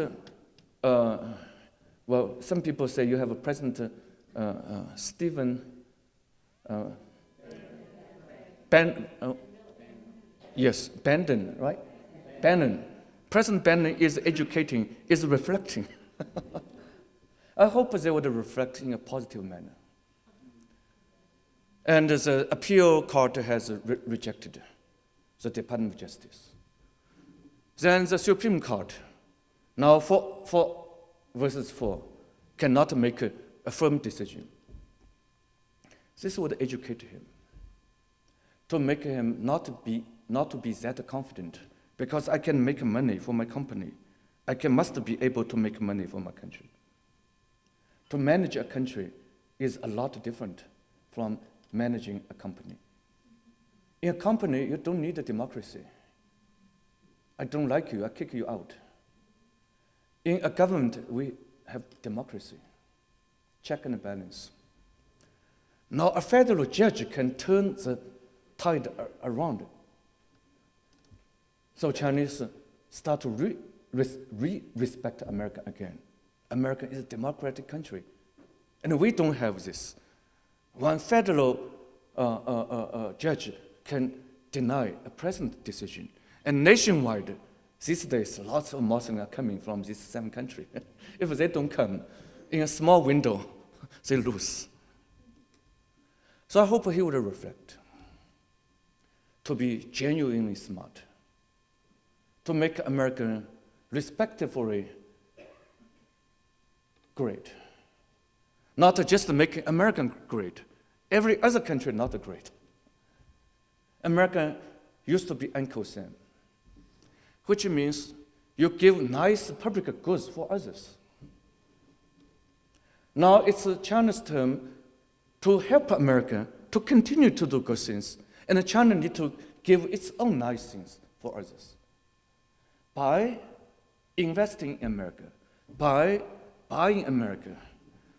well, some people say you have a President Stephen Bannon, right? Bannon. President Bannon is educating, is reflecting. I hope they would reflect in a positive manner. And the appeal court has rejected the Department of Justice. Then the Supreme Court, now 4 versus 4, cannot make a firm decision. This would educate him, to make him not to be that confident, because I can make money for my company. Must be able to make money for my country. To manage a country is a lot different from managing a company. In a company, you don't need a democracy. I don't like you, I kick you out. In a government, we have democracy, check and balance. Now a federal judge can turn the tide around. So Chinese start to respect America again. America is a democratic country. And we don't have this. One federal judge can deny a president's decision. And nationwide, these days, lots of Muslims are coming from this same country. If they don't come, in a small window, they lose. So I hope he would reflect, to be genuinely smart, to make America respectfully great. Not just making America great, every other country not great. America used to be Uncle Sam, which means you give nice public goods for others. Now it's China's turn to help America to continue to do good things, and China needs to give its own nice things for others. By investing in America, by buying America,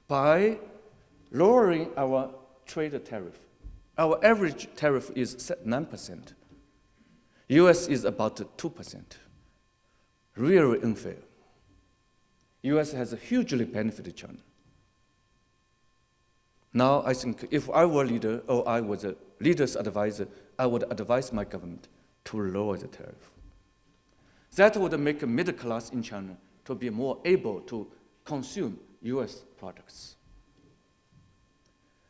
by lowering our trade tariff. Our average tariff is 9%. US is about 2%. Really unfair. US has hugely benefited China. Now I think if I were a leader or I was a leader's advisor, I would advise my government to lower the tariff. That would make a middle class in China to be more able to consume US products.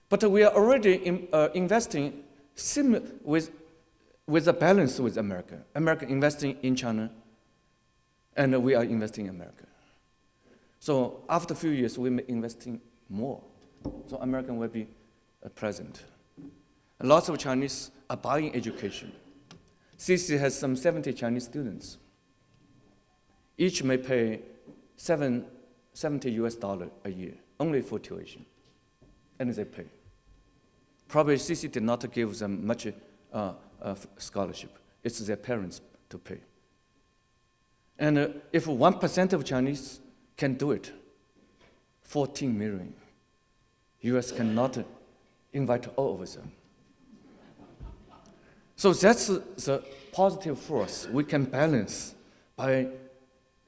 But we are already investing with a balance with America. America investing in China, and we are investing in America. So after a few years, we may investing more. So American will be present. Lots of Chinese are buying education. CC has some 70 Chinese students. Each may pay $70 a year, only for tuition, and they pay. Probably CC did not give them much scholarship. It's their parents to pay. And if 1% of Chinese can do it, 14 million, US cannot invite all of them. So that's the positive force we can balance by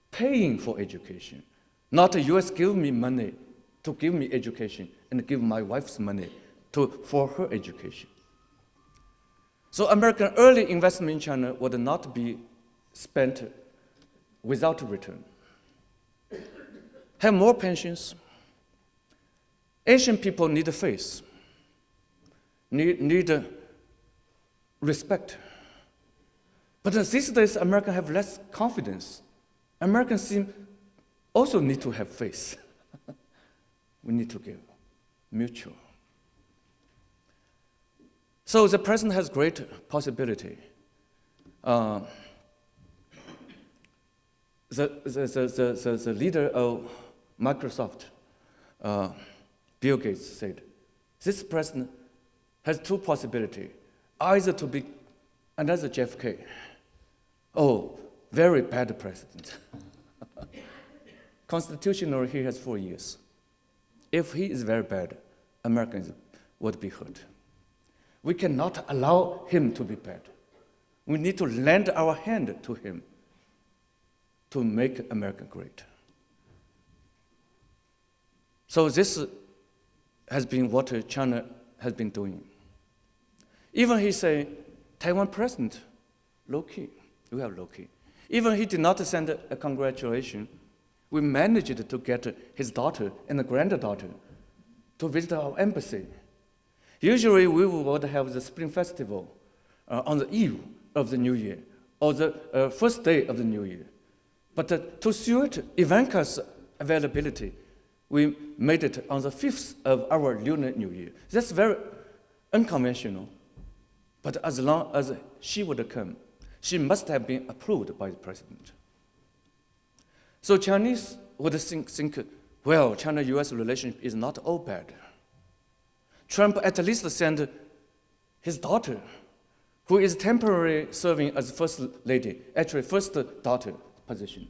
paying for education. Not the US give me money to give me education and give my wife's money for her education. So American early investment in China would not be spent without return. Have more pensions. Asian people need faith, need respect. But these days, Americans have less confidence. Americans also need to have faith. We need to give mutual. So the president has great possibility. The leader of Microsoft, Bill Gates, said, this president has two possibilities, either to be another JFK, or very bad president. Constitutionally, he has 4 years. If he is very bad, Americans would be hurt. We cannot allow him to be bad. We need to lend our hand to him to make America great. So this has been what China has been doing. Even he say, Taiwan president, low-key. We have low-key. Even he did not send a congratulation. We managed to get his daughter and the granddaughter to visit our embassy. Usually we would have the Spring Festival on the eve of the New Year, or the first day of the New Year. But to suit Ivanka's availability, we made it on the 5th of our Lunar New Year. That's very unconventional. But as long as she would come, she must have been approved by the president. So Chinese would think, well, China-US relationship is not all bad. Trump at least sent his daughter, who is temporarily serving as first lady, actually first daughter position.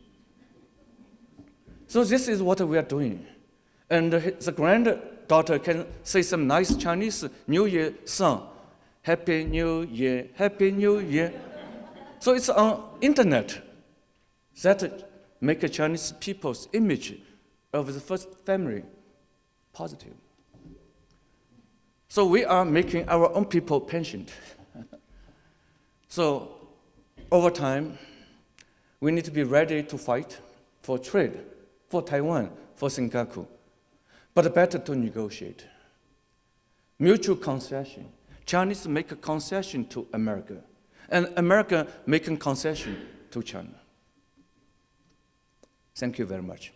So this is what we are doing. And the granddaughter can say some nice Chinese New Year song. Happy New Year, Happy New Year. So it's on internet that make a Chinese people's image of the first family positive. So we are making our own people patient. So over time, we need to be ready to fight for trade, for Taiwan, for Senkaku, but better to negotiate. Mutual concession. Chinese make a concession to America, and America make a concession to China. Thank you very much.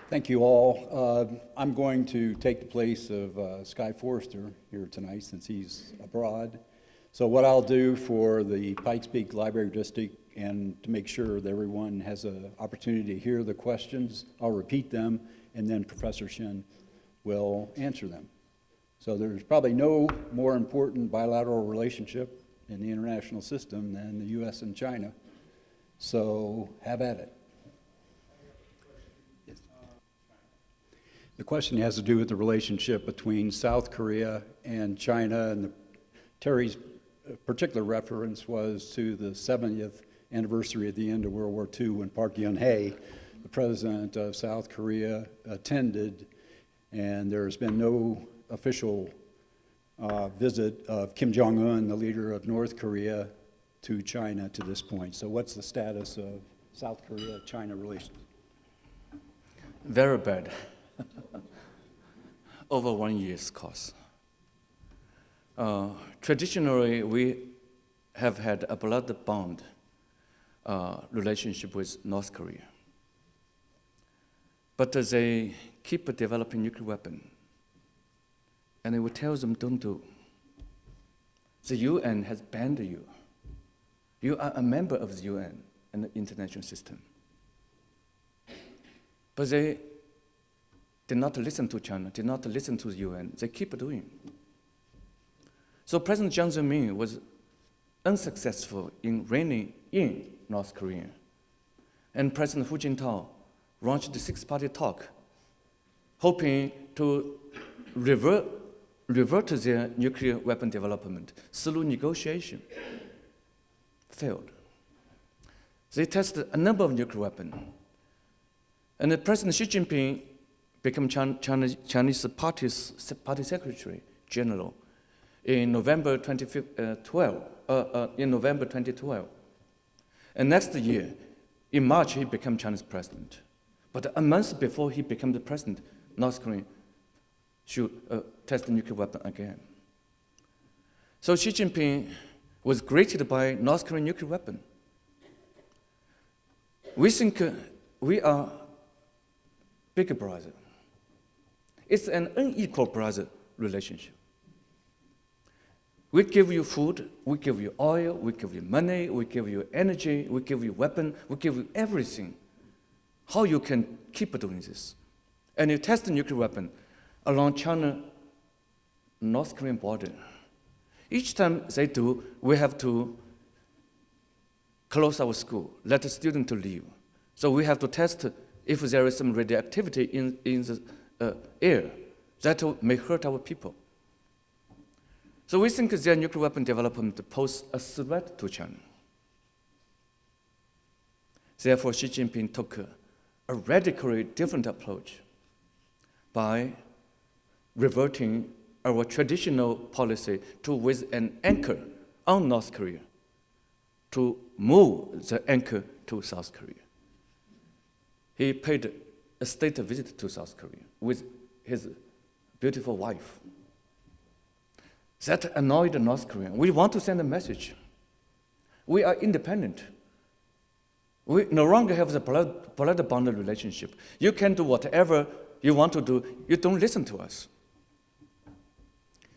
Thank you all. I'm going to take the place of Sky Forrester here tonight since he's abroad. So what I'll do for the Pikes Peak Library District and to make sure that everyone has an opportunity to hear the questions, I'll repeat them and then Professor Shen will answer them. So there's probably no more important bilateral relationship in the international system than the US and China. So have at it. The question has to do with the relationship between South Korea and China, and Terry's particular reference was to the 70th anniversary at the end of World War II when Park Geun-hye, the president of South Korea, attended, and there's been no official visit of Kim Jong-un, the leader of North Korea, to China to this point. So what's the status of South Korea-China relations? Very bad. Over 1 year's course. Traditionally, we have had a blood bond relationship with North Korea. But they keep developing nuclear weapon. And they will tell them, don't do. The UN has banned you. You are a member of the UN and the international system. But they did not listen to China, did not listen to the UN. They keep doing. So President Jiang Zemin was unsuccessful in reining in North Korea. And President Hu Jintao launched the six-party talk, hoping to revert their nuclear weapon development through negotiation. Failed. They tested a number of nuclear weapons. And President Xi Jinping became Chinese party secretary general in November 2012. And next year, in March, he became Chinese president. But a month before he became the president, North Korea should test the nuclear weapon again. So Xi Jinping was greeted by North Korean nuclear weapon. We think we are big brother. It's an unequal brother relationship. We give you food, we give you oil, we give you money, we give you energy, we give you weapon, we give you everything. How you can keep doing this? And you test the nuclear weapon along China-North Korean border. Each time they do, we have to close our school, let the student to leave. So we have to test if there is some radioactivity in the air that may hurt our people. So we think their nuclear weapon development poses a threat to China. Therefore, Xi Jinping took a radically different approach by reverting our traditional policy to with an anchor on North Korea, to move the anchor to South Korea. He paid a state visit to South Korea with his beautiful wife. That annoyed the North Koreans. We want to send a message. We are independent. We no longer have the blood bond relationship. You can do whatever you want to do. You don't listen to us.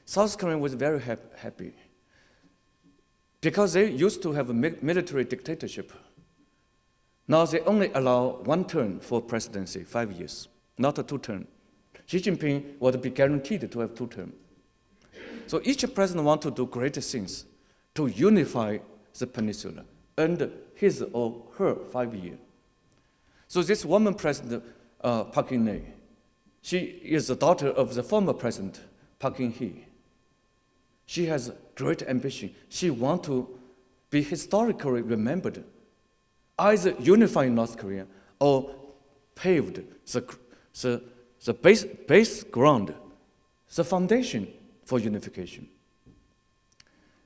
South Korea was very happy because they used to have a military dictatorship. Now they only allow one term for presidency, 5 years, not a two-term. Xi Jinping would be guaranteed to have 2 terms. So each president wants to do great things to unify the peninsula under his or her 5 years. So this woman president, Park Geun-hye, she is the daughter of the former president, Park Geun-hye. She has great ambition. She wants to be historically remembered, either unifying North Korea or paved the base ground, the foundation for unification.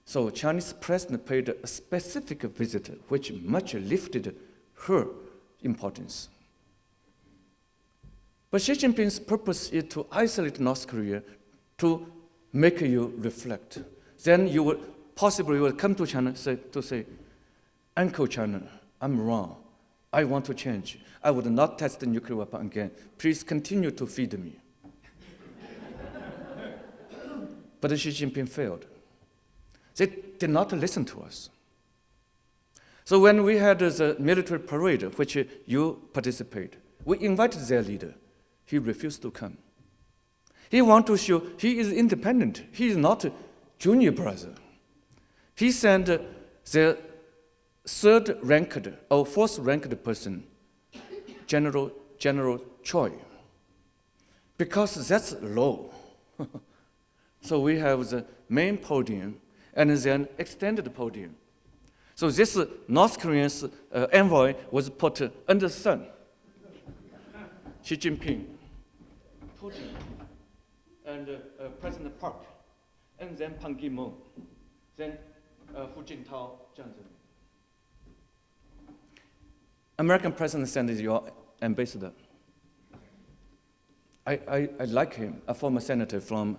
So Chinese president paid a specific visit, which much lifted her importance. But Xi Jinping's purpose is to isolate North Korea, to make you reflect. Then you will possibly come to China to say, Uncle China, I'm wrong. I want to change. I would not test the nuclear weapon again. Please continue to feed me. But Xi Jinping failed. They did not listen to us. So when we had the military parade, which you participate, we invited their leader. He refused to come. He wants to show he is independent. He is not a junior brother. He sent the 3rd-ranked or 4th-ranked person, General Choi, because that's low. So we have the main podium and then extended podium. So this North Korean envoy was put under the sun. Xi Jinping, Putin, and President Park, and then Pan Ki-moon, then Hu Jintao, Jiang Zemin. American president sent your ambassador. I like him, a former senator from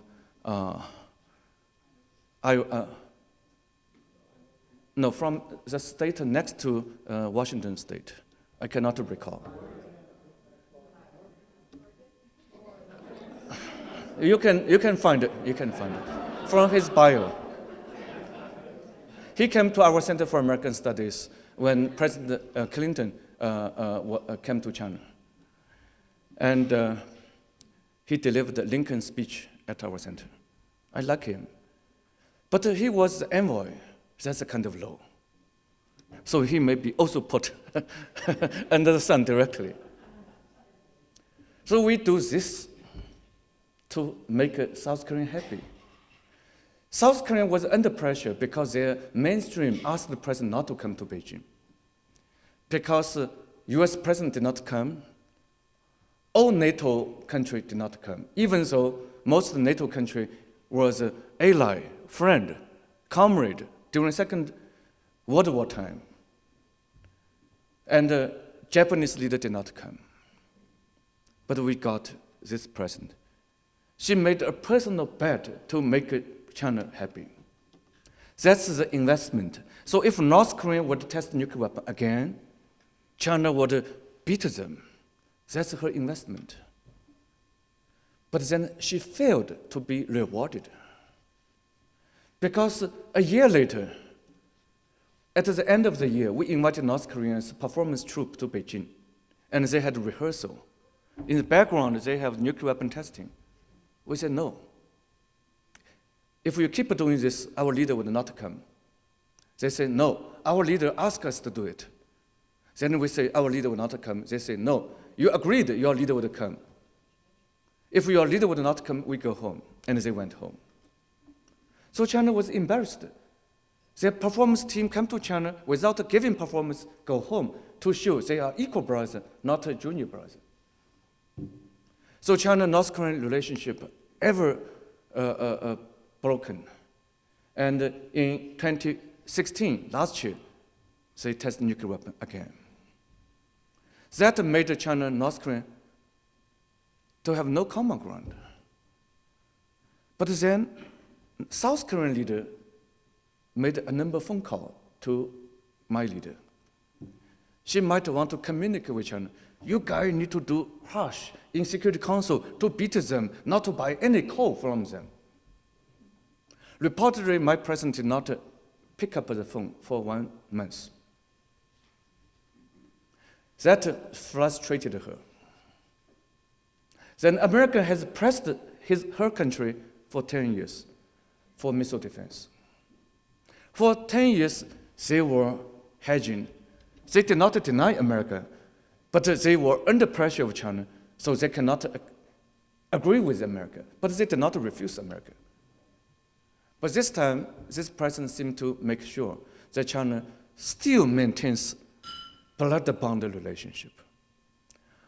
from the state next to Washington State. I cannot recall. You can find it. You can find it from his bio. He came to our Center for American Studies when President Clinton came to China, and he delivered the Lincoln speech at our center. I like him, but he was the envoy. That's a kind of low. So he may be also put under the sun directly. So we do this to make South Korea happy. South Korea was under pressure because their mainstream asked the president not to come to Beijing. Because US president did not come, all NATO countries did not come, even though most NATO country was an ally, friend, comrade during Second World War time. And Japanese leader did not come. But we got this president. She made a personal bet to make China happy. That's the investment. So if North Korea would test nuclear weapon again, China would beat them. That's her investment. But then she failed to be rewarded. Because a year later, at the end of the year, we invited North Koreans performance troupe to Beijing, and they had rehearsal. In the background, they have nuclear weapon testing. We said no. If we keep doing this, our leader would not come. They say no. Our leader asked us to do it. Then we say our leader will not come. They say no. You agreed your leader would come. If your leader would not come, we go home. And they went home. So China was embarrassed. Their performance team come to China without giving performance, go home to show they are equal brother, not a junior brother. So China-North Korean relationship ever broken. And in 2016, last year, they tested nuclear weapon again. That made China and North Korea to have no common ground. But then, South Korean leader made a number of phone calls to my leader. She might want to communicate with China. You guys need to do harsh in Security Council to beat them, not to buy any coal from them. Reportedly, my president did not pick up the phone for 1 month. That frustrated her. Then America has pressed her country for 10 years for missile defense. For 10 years, they were hedging. They did not deny America, but they were under pressure of China, so they cannot agree with America, but they did not refuse America. But this time, this president seemed to make sure that China still maintains blood-bonded relationship.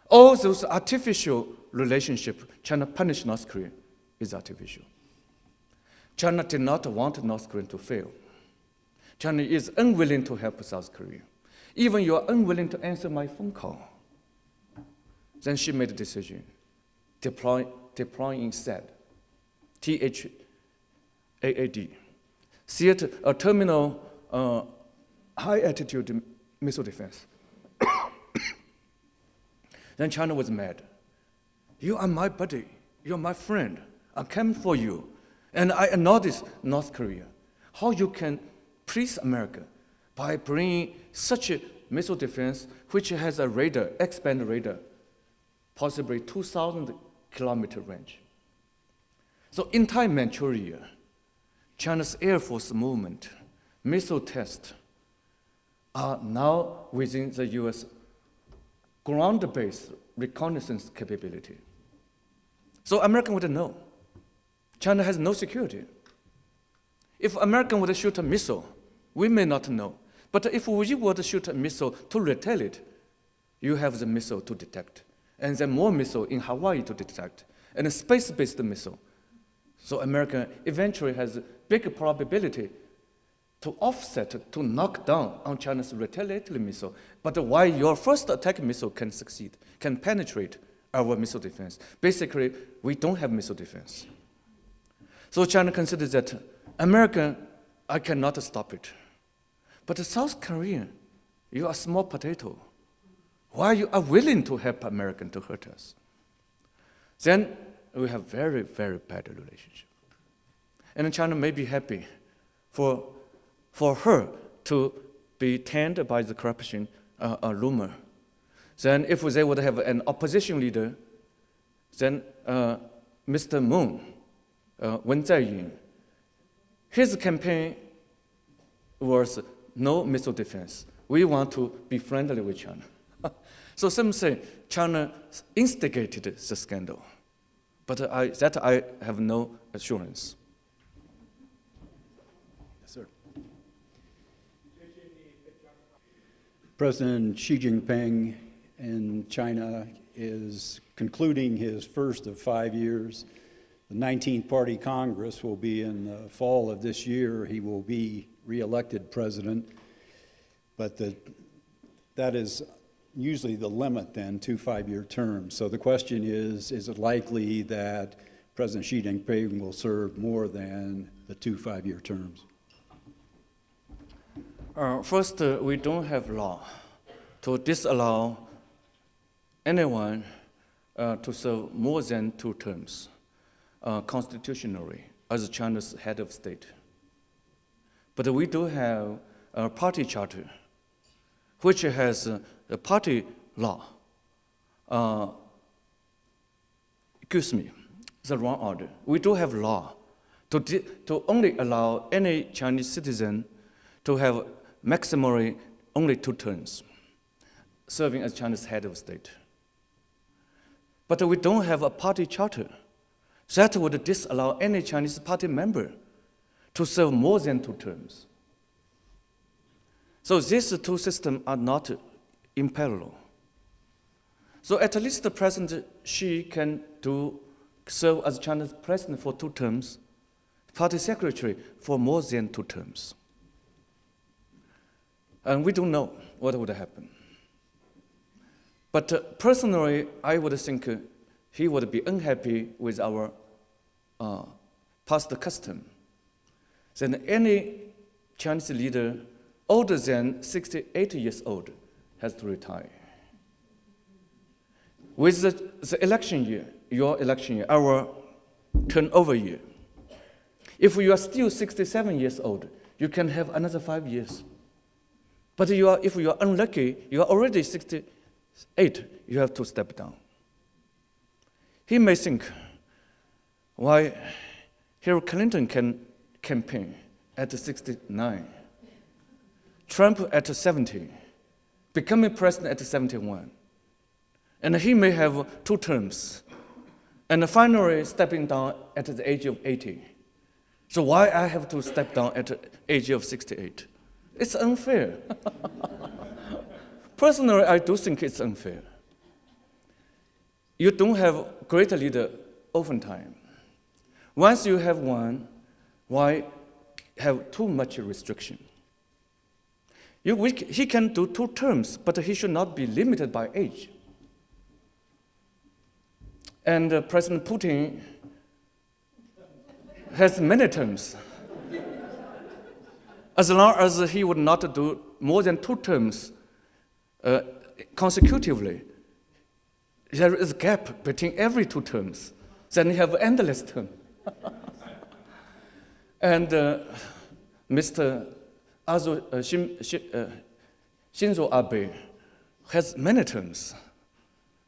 All those artificial relationships, China punished North Korea, is artificial. China did not want North Korea to fail. China is unwilling to help South Korea. Even you are unwilling to answer my phone call. Then she made a decision, deploying THAAD, THAAD, a terminal high-altitude missile defense. Then China was mad. You are my buddy. You're my friend. I came for you. And I acknowledge North Korea. How you can please America by bringing such a missile defense which has a radar, X-band radar, possibly 2,000 kilometer range. So entire Manchuria, China's Air Force movement, missile tests are now within the US ground-based reconnaissance capability. So American would know. China has no security. If American would shoot a missile, we may not know. But if we would shoot a missile to retaliate, you have the missile to detect. And then more missile in Hawaii to detect. And a space-based missile. So America eventually has a big probability to offset, to knock down on China's retaliatory missile. But why your first attack missile can succeed, can penetrate our missile defense? Basically, we don't have missile defense. So China considers that America, I cannot stop it. But South Korea, you are a small potato. Why you are willing to help American to hurt us? Then we have very, very bad relationship. And China may be happy for her to be tainted by the corruption rumor. Then if they would have an opposition leader, then Mr. Moon, Wen Zhaoying, his campaign was no missile defense. We want to be friendly with China. So some say China instigated the scandal, but I have no assurance. Yes, sir. President Xi Jinping in China is concluding his first of 5 years. The 19th Party Congress will be in the fall of this year. He will be re-elected president, but that is usually the limit then, 2 5-year terms. So the question is it likely that President Xi Jinping will serve more than the 2 5-year terms? First, we don't have law to disallow anyone to serve more than 2 terms constitutionally as China's head of state. But we do have a party charter which has a party law. Excuse me, the wrong order. We do have law to only allow any Chinese citizen to have maximally only 2 terms, serving as China's head of state. But we don't have a party charter that would disallow any Chinese party member to serve more than 2 terms. So these 2 systems are not in parallel. So at least the President Xi can serve as China's president for 2 terms, party secretary for more than 2 terms. And we don't know what would happen. But personally, I would think he would be unhappy with our past custom. Then any Chinese leader older than 68 years old has to retire. With the election year, your election year, our turnover year, if you are still 67 years old, you can have another 5 years. But if you are unlucky, you are already 68, you have to step down. he may think, why Hillary Clinton can campaign at 69, Trump at 70, becoming president at 71, and he may have 2 terms, and finally stepping down at the age of 80. So why I have to step down at the age of 68? It's unfair. Personally, I do think it's unfair. You don't have great leader oftentimes. Once you have one, why have too much restriction? He can do 2 terms, but he should not be limited by age. And President Putin has many terms. As long as he would not do more than 2 terms consecutively, there is a gap between every 2 terms. Then you have endless term. And Mr. Shinzo Abe has many terms,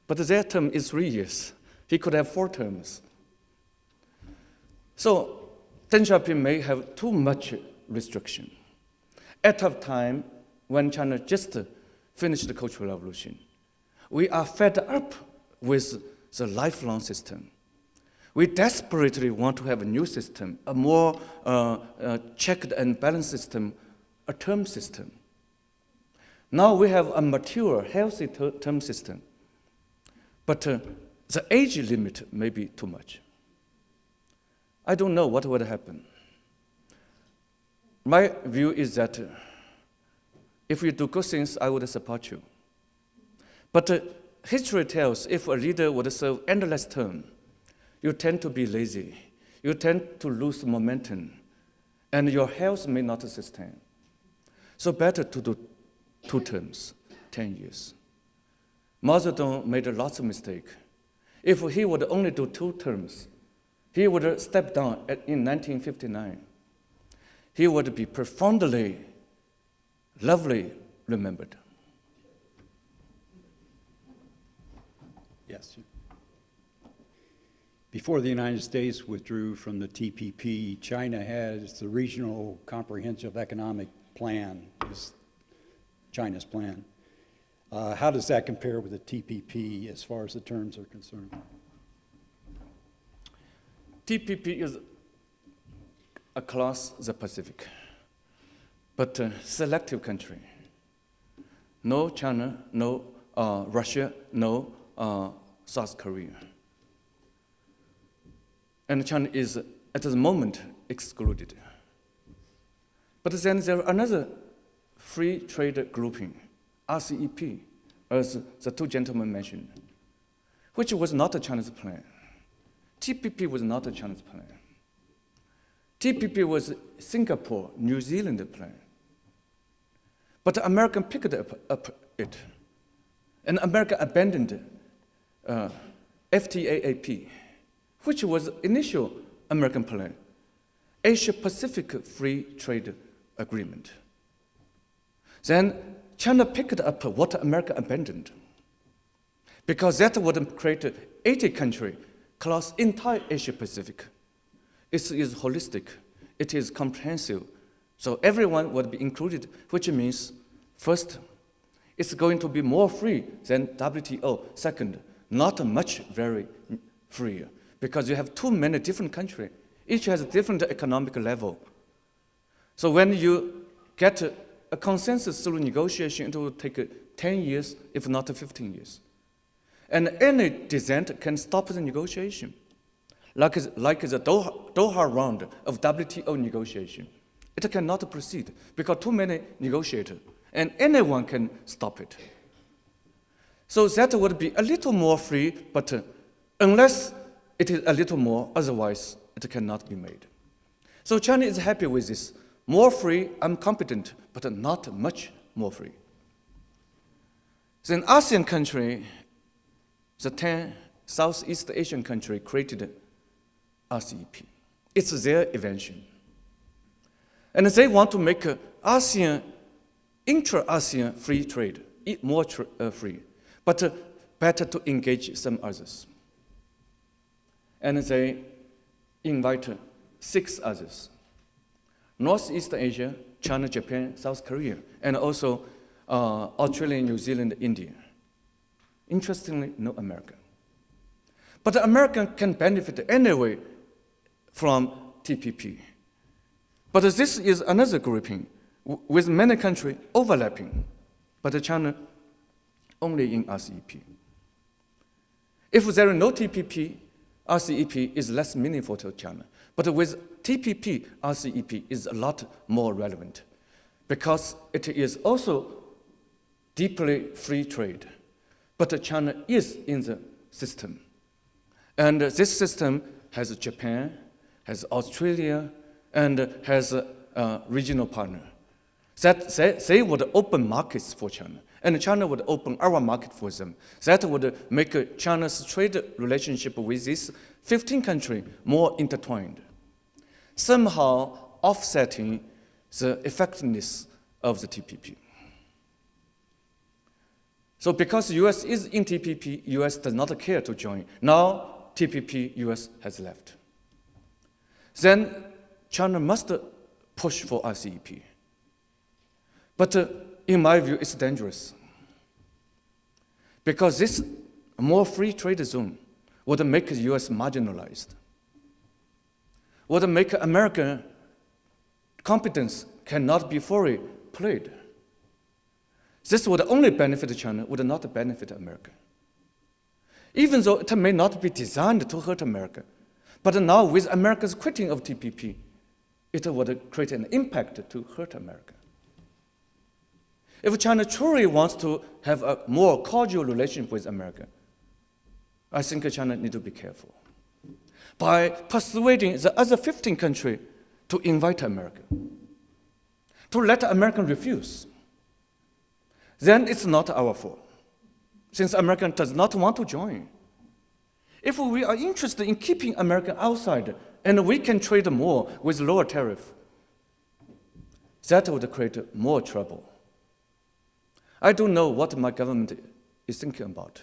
but their term is 3 years. He could have 4 terms. So Deng Xiaoping may have too much restriction. At a time when China just finished the Cultural Revolution, we are fed up with the lifelong system. We desperately want to have a new system, a more checked and balanced system, a term system. Now we have a mature, healthy term system, but the age limit may be too much. I don't know what would happen. My view is that if you do good things, I would support you. But history tells if a leader would serve endless term, you tend to be lazy. You tend to lose momentum, and your health may not sustain. So better to do 2 terms, 10 years. Mao Zedong made lots of mistakes. If he would only do 2 terms, he would step down in 1959. He would be profoundly, lovely remembered. Yes. Before the United States withdrew from the TPP, China has the Regional Comprehensive Economic Plan, is China's plan. How does that compare with the TPP as far as the terms are concerned? TPP is across the Pacific, but selective country. No China, no Russia, no South Korea. And China is, at the moment, excluded. But then there are another free trade grouping, RCEP, as the 2 gentlemen mentioned, which was not China's plan. TPP was not China's plan. TPP was Singapore, New Zealand plan. But America picked up it. And America abandoned FTAAP, which was initial American plan, Asia-Pacific Free Trade Agreement. Then China picked up what America abandoned, because that would create 80 countries across entire Asia-Pacific. It is holistic. It is comprehensive. So everyone would be included, which means, first, it's going to be more free than WTO. Second, not much very freer, because you have too many different countries. Each has a different economic level. So when you get a consensus through negotiation, it will take 10 years, if not 15 years. And any dissent can stop the negotiation, like the Doha round of WTO negotiation. It cannot proceed because too many negotiators, and anyone can stop it. So that would be a little more free, but unless it is a little more, otherwise it cannot be made. So China is happy with this. More free, I'm competent, but not much more free. Then ASEAN country, the 10 Southeast Asian country created RCEP. It's their invention. And they want to make ASEAN, intra-ASEAN free trade, more free, but better to engage some others. and they invite 6 others. Northeast Asia, China, Japan, South Korea, and also Australia, New Zealand, India. Interestingly, no America. But the American can benefit anyway from TPP. But this is another grouping with many countries overlapping, but China only in RCEP. If there is no TPP, RCEP is less meaningful to China. But with TPP, RCEP is a lot more relevant because it is also deeply free trade. But China is in the system. And this system has Japan, has Australia, and has a regional partner. That they would open markets for China, and China would open our market for them. That would make China's trade relationship with these 15 countries more intertwined, somehow offsetting the effectiveness of the TPP. So because US is in TPP, US does not care to join. Now TPP, US has left. Then China must push for RCEP. But in my view, it's dangerous. Because this more free trade zone would make the US marginalized, would make American competence cannot be fully played. This would only benefit China, would not benefit America. Even though it may not be designed to hurt America, but now with America's quitting of TPP, it would create an impact to hurt America. If China truly wants to have a more cordial relationship with America, I think China needs to be careful. By persuading the other 15 countries to invite America, to let Americans refuse, then it's not our fault, since America does not want to join. If we are interested in keeping America outside and we can trade more with lower tariff, that would create more trouble. I don't know what my government is thinking about.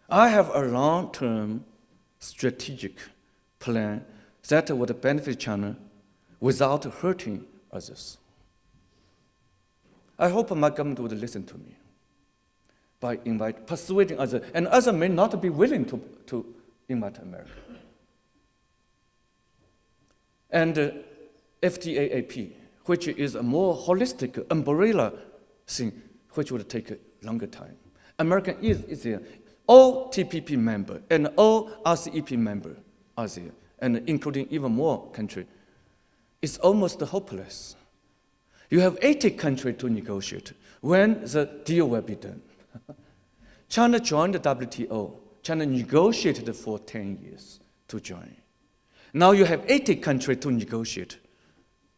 I have a long-term strategic plan that would benefit China without hurting others. I hope my government would listen to me by persuading others, and others may not be willing to invite America. And FTAAP, which is a more holistic umbrella thing, which would take a longer time. America is there. All TPP members and all RCEP members are there, and including even more countries. It's almost hopeless. You have 80 countries to negotiate. When the deal will be done? China joined the WTO. China negotiated for 10 years to join. Now you have 80 countries to negotiate.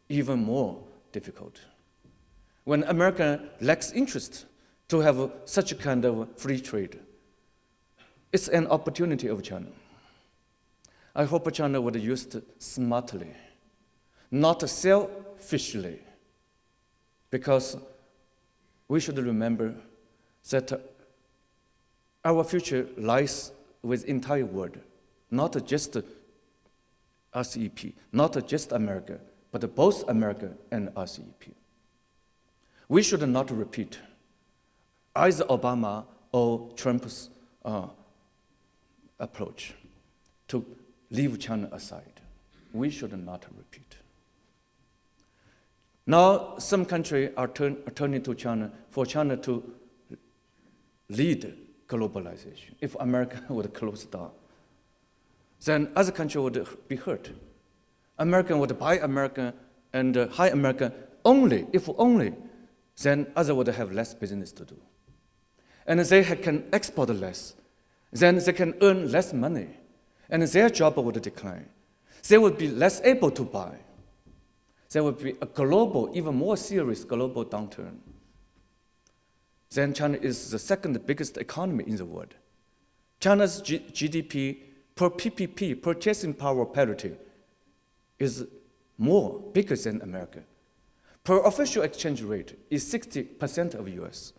Even more difficult. When America lacks interest to have such a kind of free trade, it's an opportunity of China. I hope China would use it smartly, not selfishly, because we should remember that our future lies with the entire world, not just RCEP, not just America, but both America and RCEP. We should not repeat either Obama or Trump's approach to leave China aside. We should not repeat. Now, some countries are turning to China for China to lead globalization. If America would close down, then other countries would be hurt. America would buy America and hire America only, if only, then others would have less business to do. And they can export less. Then they can earn less money. And their job would decline. They would be less able to buy. There would be a global, even more serious global downturn. Then China is the second biggest economy in the world. China's GDP per PPP, purchasing power parity, is bigger than America. Per official exchange rate is 60% of US.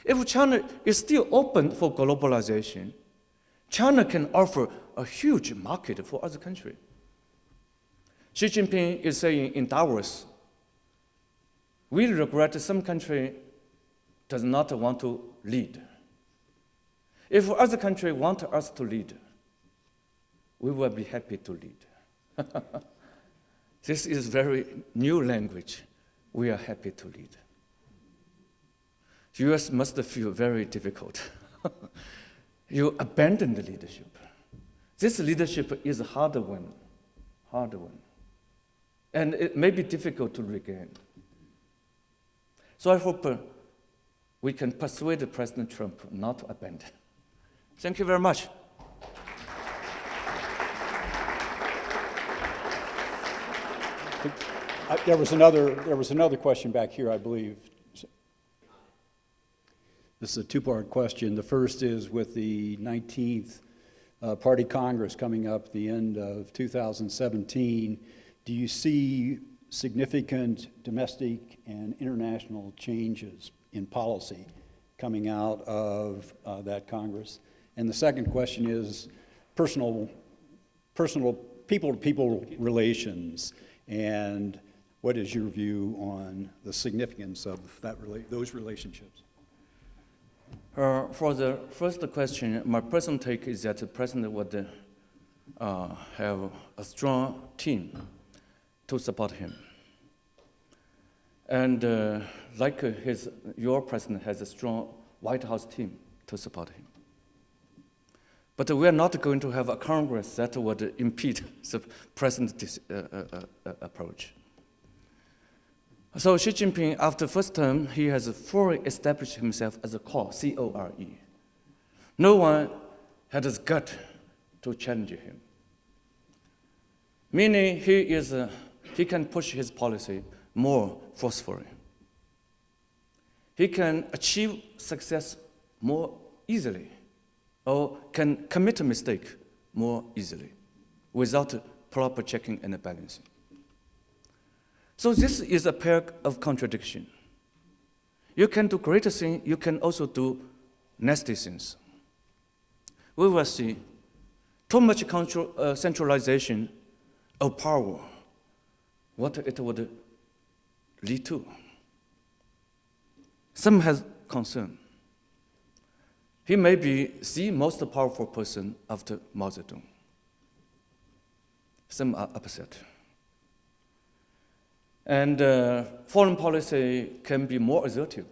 If China is still open for globalization, China can offer a huge market for other countries. Xi Jinping is saying in Davos, we regret some country does not want to lead. If other countries want us to lead, we will be happy to lead. This is very new language. We are happy to lead. The US must feel very difficult. You abandon the leadership. This leadership is a hard one. And it may be difficult to regain. So I hope we can persuade President Trump not to abandon. Thank you very much. There was another question back here, I believe. This is a two-part question. The first is with the 19th Party Congress coming up at the end of 2017, do you see significant domestic and international changes in policy coming out of that Congress? And the second question is personal people-to-people relations, and what is your view on the significance of those relationships? For the first question, my personal take is that the president would have a strong team to support him. And like your president has a strong White House team to support him. But we are not going to have a Congress that would impede the president's approach. So Xi Jinping, after first term, he has fully established himself as a core, C-O-R-E. No one had the gut to challenge him. Meaning he can push his policy more forcefully. He can achieve success more easily, or can commit a mistake more easily without proper checking and balancing. So this is a pair of contradiction. You can do great things, you can also do nasty things. We will see too much centralization of power, what it would lead to. Some has concern. He may be the most powerful person after Mao Zedong. Some are upset. And foreign policy can be more assertive.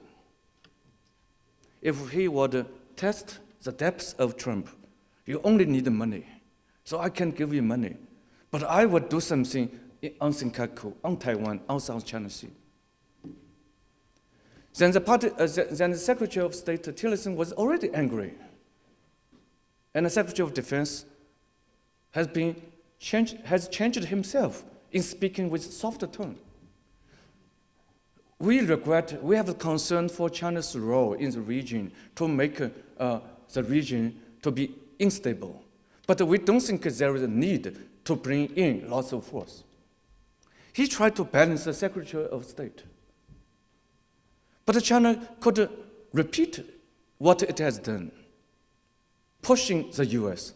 If he would test the depths of Trump, you only need money. So I can give you money. But I would do something on Senkaku, on Taiwan, on South China Sea. Then the Secretary of State Tillerson was already angry. And the Secretary of Defense has changed himself in speaking with softer tone. We have a concern for China's role in the region to make the region to be unstable. But we don't think there is a need to bring in lots of force. He tried to balance the Secretary of State. But China could repeat what it has done, pushing the US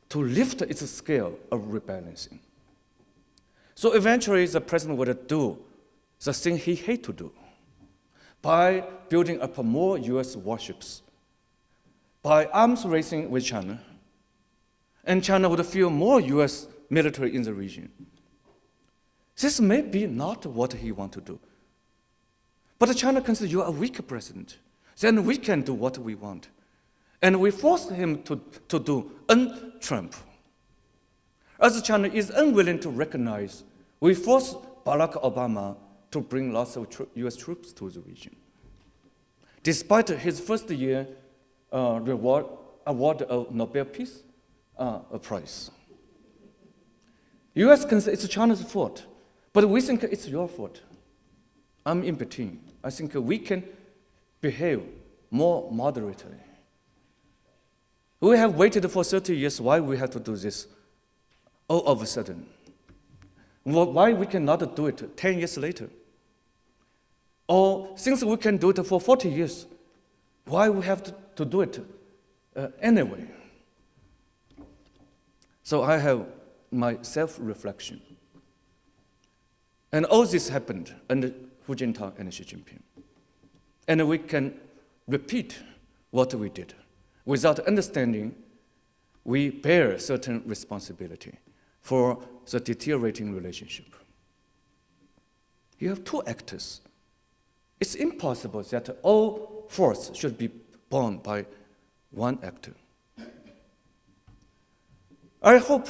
to lift its scale of rebalancing. So eventually the president would do the thing he hates to do by building up more US warships, by arms racing with China, and China would feel more US military in the region. This may be not what he wants to do. But China considers you are a weak president. Then we can do what we want. And we force him to do un-Trump. As China is unwilling to recognize, we force Barack Obama to bring lots of US troops to the region. Despite his first year award of Nobel Peace Prize. US considers it's China's fault, but we think it's your fault. I'm in between. I think we can behave more moderately. We have waited for 30 years. Why we have to do this all of a sudden? Why we cannot do it 10 years later? Or since we can do it for 40 years, why we have to do it anyway? So I have my self-reflection. And all this happened under Hu Jintao and Xi Jinping. And we can repeat what we did. Without understanding, we bear certain responsibility for the deteriorating relationship. You have two actors. It's impossible that all force should be borne by one actor. I hope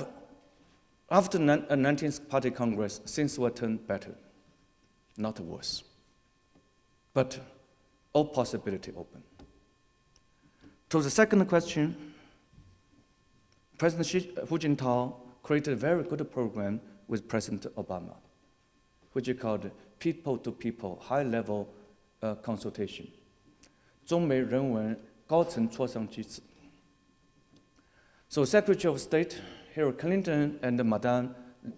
after the 19th Party Congress, things will turn better, not worse. But all possibility open. To the second question, President Hu Jintao created a very good program with President Obama, which is called people-to-people, high-level consultation. 中美人文高层磋商机制. So Secretary of State Hillary Clinton and Madame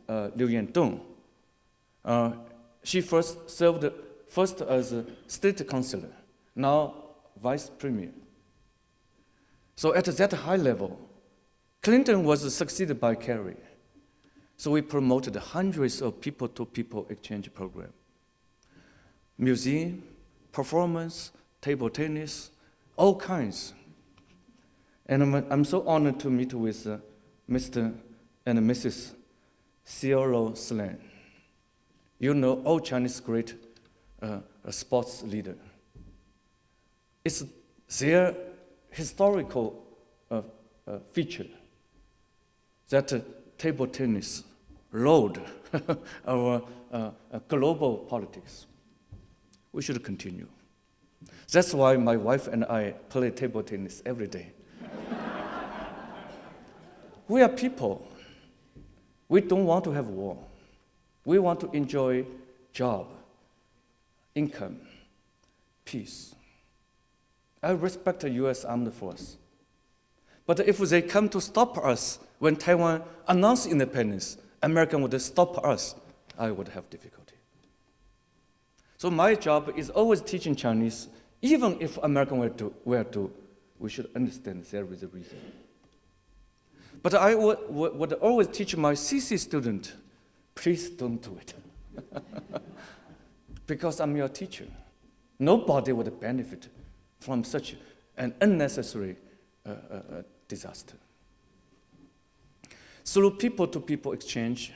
Liu Yandong, she first served as a state counselor, now vice premier. So at that high level, Clinton was succeeded by Kerry. So we promoted hundreds of people-to-people exchange programs. Museum, performance, table tennis, all kinds. And I'm so honored to meet with Mr. and Mrs. Cielo Slan. You know all Chinese great sports leader. It's their historical feature that table tennis ruled our global politics. We should continue. That's why my wife and I play table tennis every day. We are people. We don't want to have war. We want to enjoy job, income, peace. I respect the U.S. Armed Force. But if they come to stop us when Taiwan announced independence, America would stop us, I would have difficulty. So my job is always teaching Chinese, even if American were to, we should understand there is a reason. But I would always teach my CC student, please don't do it. Because I'm your teacher. Nobody would benefit from such an unnecessary disaster. Through people-to-people exchange,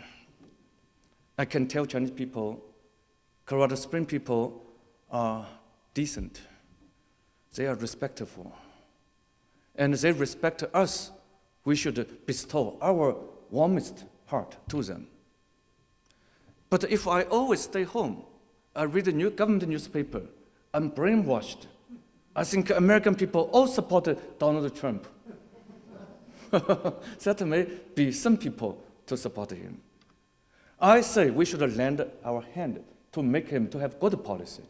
I can tell Chinese people, Colorado Springs people are decent. They are respectful. And they respect us. We should bestow our warmest heart to them. But if I always stay home, I read the government newspaper, I'm brainwashed. I think American people all supported Donald Trump. That may be some people to support him. I say we should lend our hand to make him to have good policy.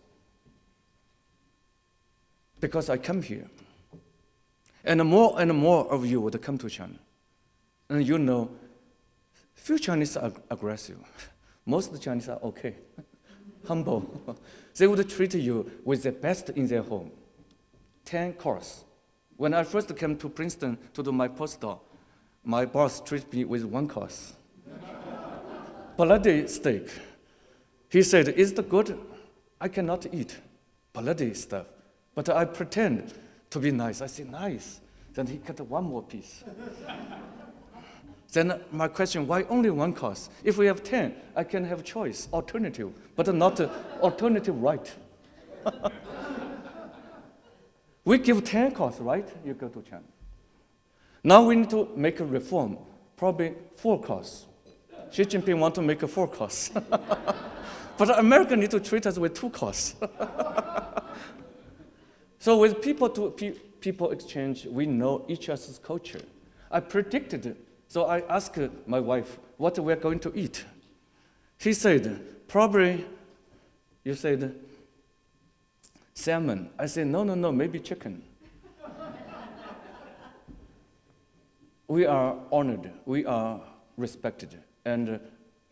Because I come here. And more of you would come to China. And you know, few Chinese are aggressive. Most of the Chinese are okay, humble. They would treat you with the best in their home. 10 course. When I first came to Princeton to do my postdoc, my boss treated me with 1 course. Bloody steak. He said, is it good? I cannot eat bloody stuff. But I pretend to be nice. I say, nice. Then he cut 1 more piece. Then my question, why only 1 course? If we have 10, I can have choice, alternative, but not alternative right. We give 10 course, right? You go to China. Now we need to make a reform, probably 4 course. Xi Jinping want to make a 4 course. But America need to treat us with 2 course. So with people exchange, we know each other's culture. I predicted, so I asked my wife what we're going to eat. He said, probably, you said, salmon. I said, no, maybe chicken. We are honored, we are respected. And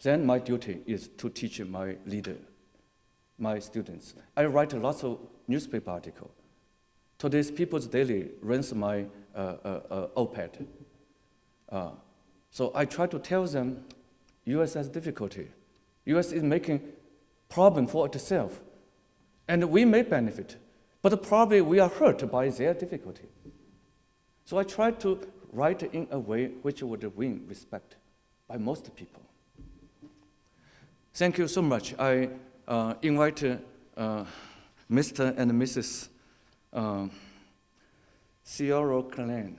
then my duty is to teach my leader, my students. I write lots of newspaper articles. Today's People's Daily runs my OPED. So I try to tell them, U.S. has difficulty. U.S. is making problem for itself. And we may benefit, but probably we are hurt by their difficulty. So I try to write in a way which would win respect by most people. Thank you so much. I invite Mr. and Mrs. Cioro Clan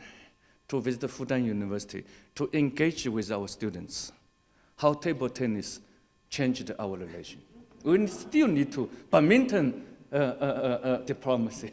to visit Fudan University to engage with our students. How table tennis changed our relation. We still need to badminton diplomacy.